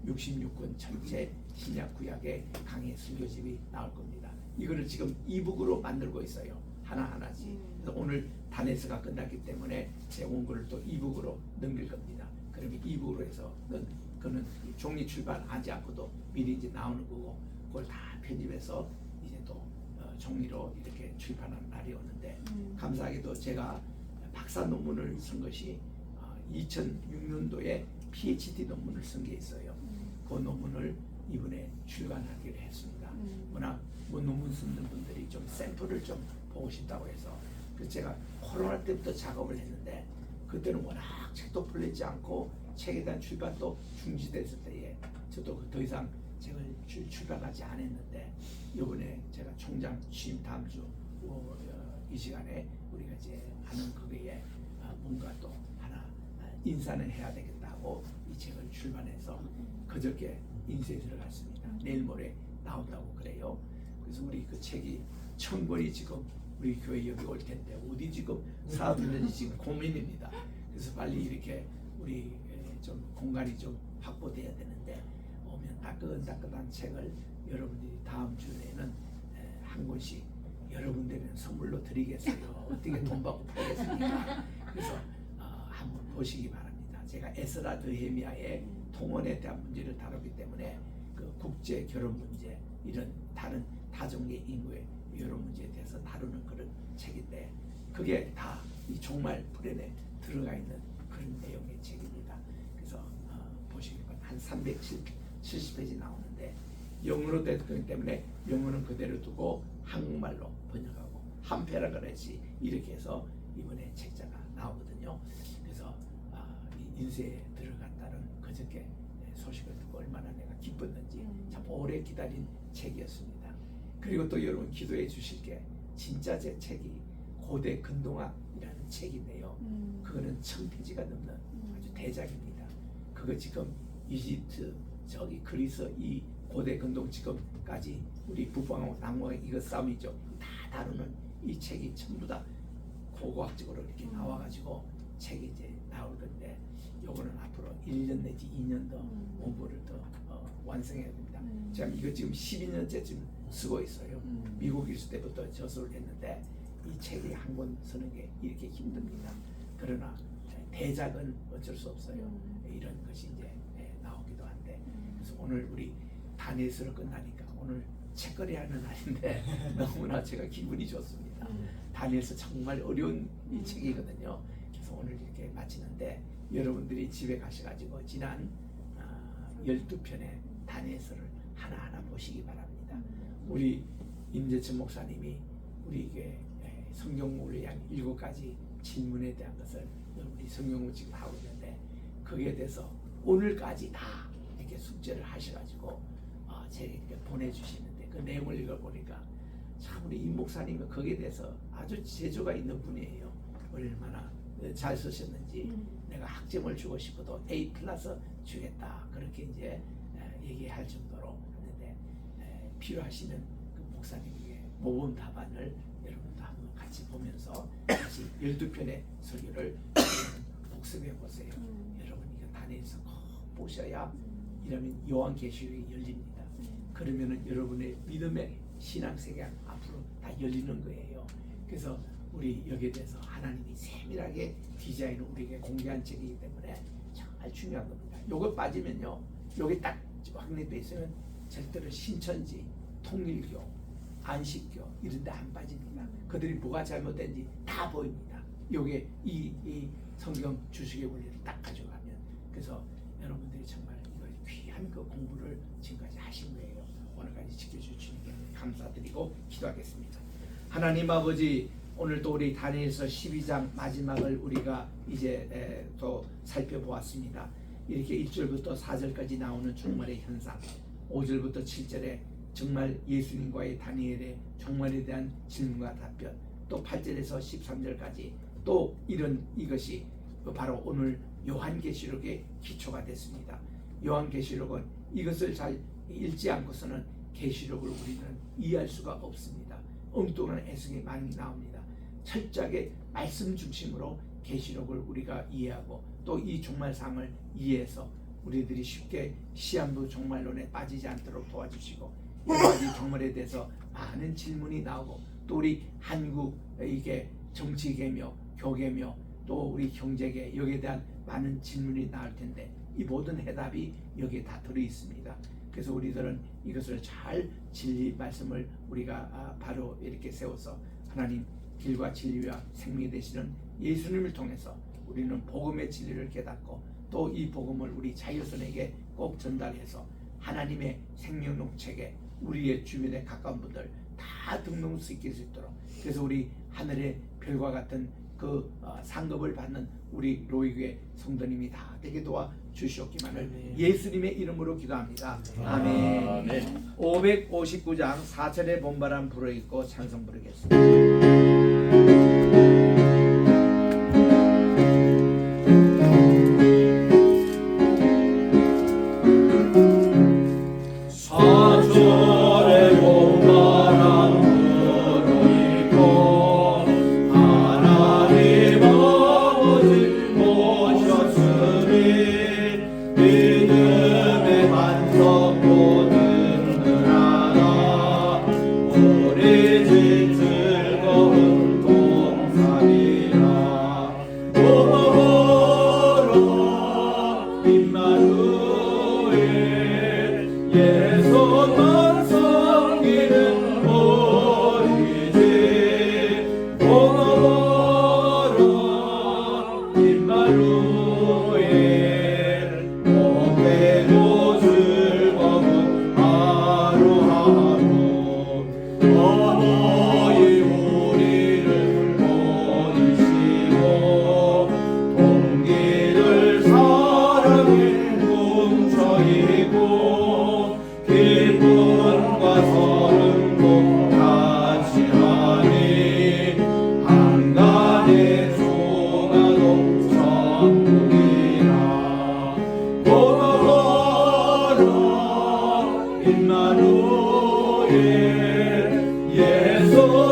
66권 전체 신약 구약의 강해 설교집이 나올 겁니다. 이거를 지금 이북으로 만들고 있어요. 하나하나씩. 그래서 오늘 다니엘서가 끝났기 때문에 제 원고를 또 이북으로 넘길 겁니다. 그러면 이북으로 해서 그는 종이 출판하지 않고도 미리 이제 나오는 거고 그걸 다 편집해서 이제 또 종이로 이렇게 출판하는 날이 오는데 감사하게도 제가 박사 논문을 쓴 것이 2006년도에 PhD 논문을 쓴 게 있어요. 그 논문을 이번에 출간하기로 했습니다. 워낙 뭐 논문 쓰는 분들이 좀 샘플을 좀 보고 싶다고 해서 그 제가 코로나 때부터 작업을 했는데 그때는 워낙 책도 풀리지 않고 책에 대한 출판도 중지됐을 때에 저도 더 이상 책을 출판하지 않았는데 이번에 제가 총장 취임 다음 주 이 시간에 우리가 이제 하는 그거에 뭔가 또 하나 인사는 해야 되겠다고 이 책을 출판해서 그저께 인쇄에 들어갔습니다. 내일 모레 나온다고 그래요. 그래서 우리 그 책이 1000권이 지금 우리 교회 여기 올 텐데 어디 지금 사업했는지 지금 고민입니다. 그래서 빨리 이렇게 우리 좀 공간이 좀 확보돼야 되는데 오면 따끈따끈한 책을 여러분들이 다음 주에는 한 권씩 여러분들은 선물로 드리겠어요. 어떻게 돈 받고 보겠습니까? 그래서 한번 보시기 바랍니다. 제가 에스라 느헤미야의 통혼에 대한 문제를 다루기 때문에 그 국제 결혼 문제 이런 다른 다종계 인구의 이런 문제에 대해서 다루는 그런 책인데 그게 다 이 종말 플랜에 들어가 있는 그런 내용의 책입니다. 그래서 보시기 바랍니다. 한 370페이지 나오는데 영어로 됐기 때문에 영어는 그대로 두고 한국말로 번역하고 한패라 그랬지 이렇게 해서 이번에 책자가 나오거든요. 그래서 이 인쇄에 들어간다는 그저께 소식을 듣고 얼마나 내가 기뻤는지 참 오래 기다린 책이었습니다. 그리고 또 여러분 기도해 주실 게 진짜 제 책이 고대 근동학이라는 책인데요. 그거는 1000페이지가 넘는 아주 대작입니다. 그거 지금 이집트 저기 그리스 이 고대 근동 지금까지 우리 북방하고 남방의 이거 싸움이죠. 다 다루는 이 책이 전부 다 고고학적으로 이렇게 나와가지고 책이 이제 나올 건데 요거는 앞으로 1년 내지 2년 더 공부를 더 완성해야 됩니다. 제가 이거 지금 12년째 지금 쓰고 있어요. 미국에 있을 때부터 저서를 했는데 이 책이 한 권 쓰는 게 이렇게 힘듭니다. 그러나 대작은 어쩔 수 없어요. 이런 것이 이제 나오기도 한데 그래서 오늘 우리 다니엘서를 끝나니까 오늘 책거리하는 날인데 너무나 제가 기분이 좋습니다. 다니엘서 정말 어려운 이 책이거든요. 그래서 오늘 이렇게 마치는데 여러분들이 집에 가셔가지고 지난 12편의 다니엘서를 하나하나 보시기 바랍니다. 우리 임재천 목사님이 우리에게 성경을 위한 7가지 질문에 대한 것을 우리 성경을 지금 하고 있는데 거기에 대해서 오늘까지 다 이렇게 숙제를 하셔가지고 제게 이렇게 보내주시는데 그 내용을 읽어보니까 참 우리 임 목사님은 거기에 대해서 아주 재주가 있는 분이에요. 얼마나 잘 쓰셨는지 내가 학점을 주고 싶어도 A+ 주겠다 그렇게 이제 얘기할 정도로 했는데 필요하시는 그 목사님에게 모범 답안을 여러분도 한번 같이 보면서 다시 12편의 설교를 복습해 보세요. 여러분 이거 다니엘서 꼭 보셔야 이러면 요한계시록이 열립니다. 그러면은 여러분의 믿음의 신앙세계 앞으로 다 열리는 거예요. 그래서 우리 여기에 대해서 하나님이 세밀하게 디자인을 우리에게 공개한 책이기 때문에 정말 중요한 겁니다. 요거 빠지면요, 요게 딱 확립돼 있으면 절대로 신천지, 통일교, 안식교 이런 데 안 빠집니다. 그들이 뭐가 잘못된지 다 보입니다. 요게 이 성경 주식의 원리를 딱 가져가면. 그래서 여러분들이 정말 이걸 귀한 그 공부를 지금까지 하신 거예요. 오늘까지 지켜주신 주님께 감사드리고 기도하겠습니다. 하나님 아버지, 오늘 또 우리 다니엘서 12장 마지막을 우리가 이제 또 살펴보았습니다. 이렇게 1절부터 4절까지 나오는 종말의 현상, 5절부터 7절에 정말 예수님과의 다니엘의 종말에 대한 질문과 답변, 또 8절에서 13절까지 또 이것이 바로 오늘 요한계시록의 기초가 됐습니다. 요한계시록은 이것을 잘 읽지 않고서는 계시록을 우리는 이해할 수가 없습니다. 엉뚱한 해석이 많이 나옵니다. 철저하게 말씀 중심으로 계시록을 우리가 이해하고 또 이 종말상을 이해해서 우리들이 쉽게 시한부 종말론에 빠지지 않도록 도와주시고 여러 가지 종말에 대해서 많은 질문이 나오고 또 우리 한국 이게 정치계며 교계며 또 우리 경제계 여기에 대한 많은 질문이 나올 텐데 이 모든 해답이 여기에 다 들어 있습니다. 그래서 우리들은 이것을 잘 진리 말씀을 우리가 바로 이렇게 세워서 하나님 길과 진리와 생명이 되시는 예수님을 통해서 우리는 복음의 진리를 깨닫고 또 이 복음을 우리 자녀선에게 꼭 전달해서 하나님의 생명록책에 우리의 주변에 가까운 분들 다 등록할 수 있도록, 그래서 우리 하늘의 별과 같은 그 상급을 받는 우리 로이교회 성도님이 다 되게 도와 주시옵기만을 예수님의 이름으로 기도합니다. 아멘. 559장 4절의 본바람 불어있고 찬송 부르겠습니다. 임마누엘 예수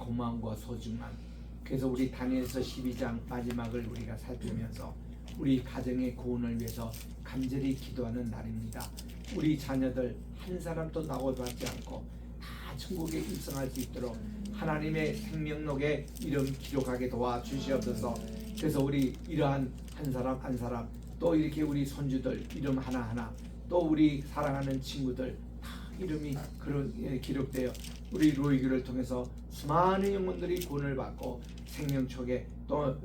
고마움과 소중함. 그래서 우리 다니엘서 12장 마지막을 우리가 살피면서 우리 가정의 구원을 위해서 간절히 기도하는 날입니다. 우리 자녀들 한 사람도 낙오받지 않고 다 천국에 입성할 수 있도록 하나님의 생명록에 이름 기록하게 도와주시옵소서. 그래서 우리 이러한 한 사람 한 사람, 또 이렇게 우리 손주들 이름 하나하나, 또 우리 사랑하는 친구들 다 이름이 그런 기록되어 우리 로이교를 통해서 수많은 영혼들이 구원을 받고 생명책에 또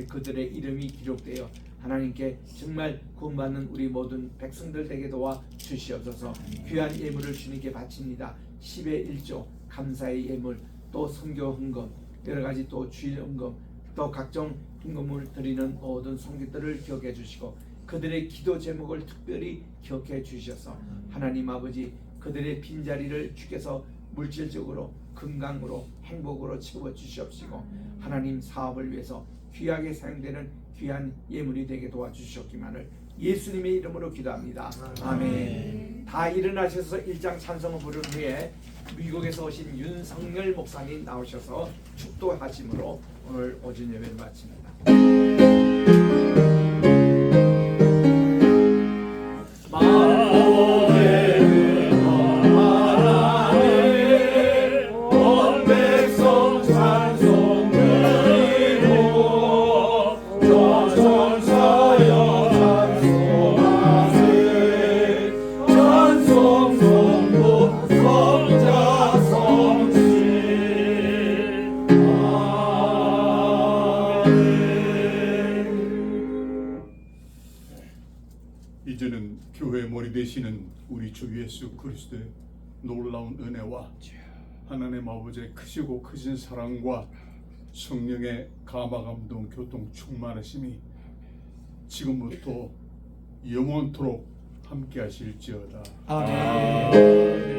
그들의 이름이 기록되어 하나님께 정말 구원받는 우리 모든 백성들 되게 도와 주시옵소서. 귀한 예물을 주님께 바칩니다. 10의 1조 감사의 예물, 또 선교 헌금, 여러 가지 또 주일 헌금, 또 각종 헌금을 드리는 모든 성도들을 기억해 주시고 그들의 기도 제목을 특별히 기억해 주셔서 하나님 아버지 그들의 빈자리를 주께서 물질적으로 건강으로 행복으로 채워 주시옵시고 하나님 사업을 위해서 귀하게 사용되는 귀한 예물이 되게 도와주시옵기만을 예수님의 이름으로 기도합니다. 아멘. 다 일어나셔서 1장 찬송을 부른 후에 미국에서 오신 윤석열 목사님 나오셔서 축도하심으로 오늘 오전 예배를 마칩니다. 이제는 교회 머리 되시는 우리 주 예수 그리스도의 놀라운 은혜와 하나님 아버지의 크시고 크신 사랑과 성령의 감화감동 교통 충만하심이 지금부터 영원토록 함께 하실지어다. 아멘. 아멘.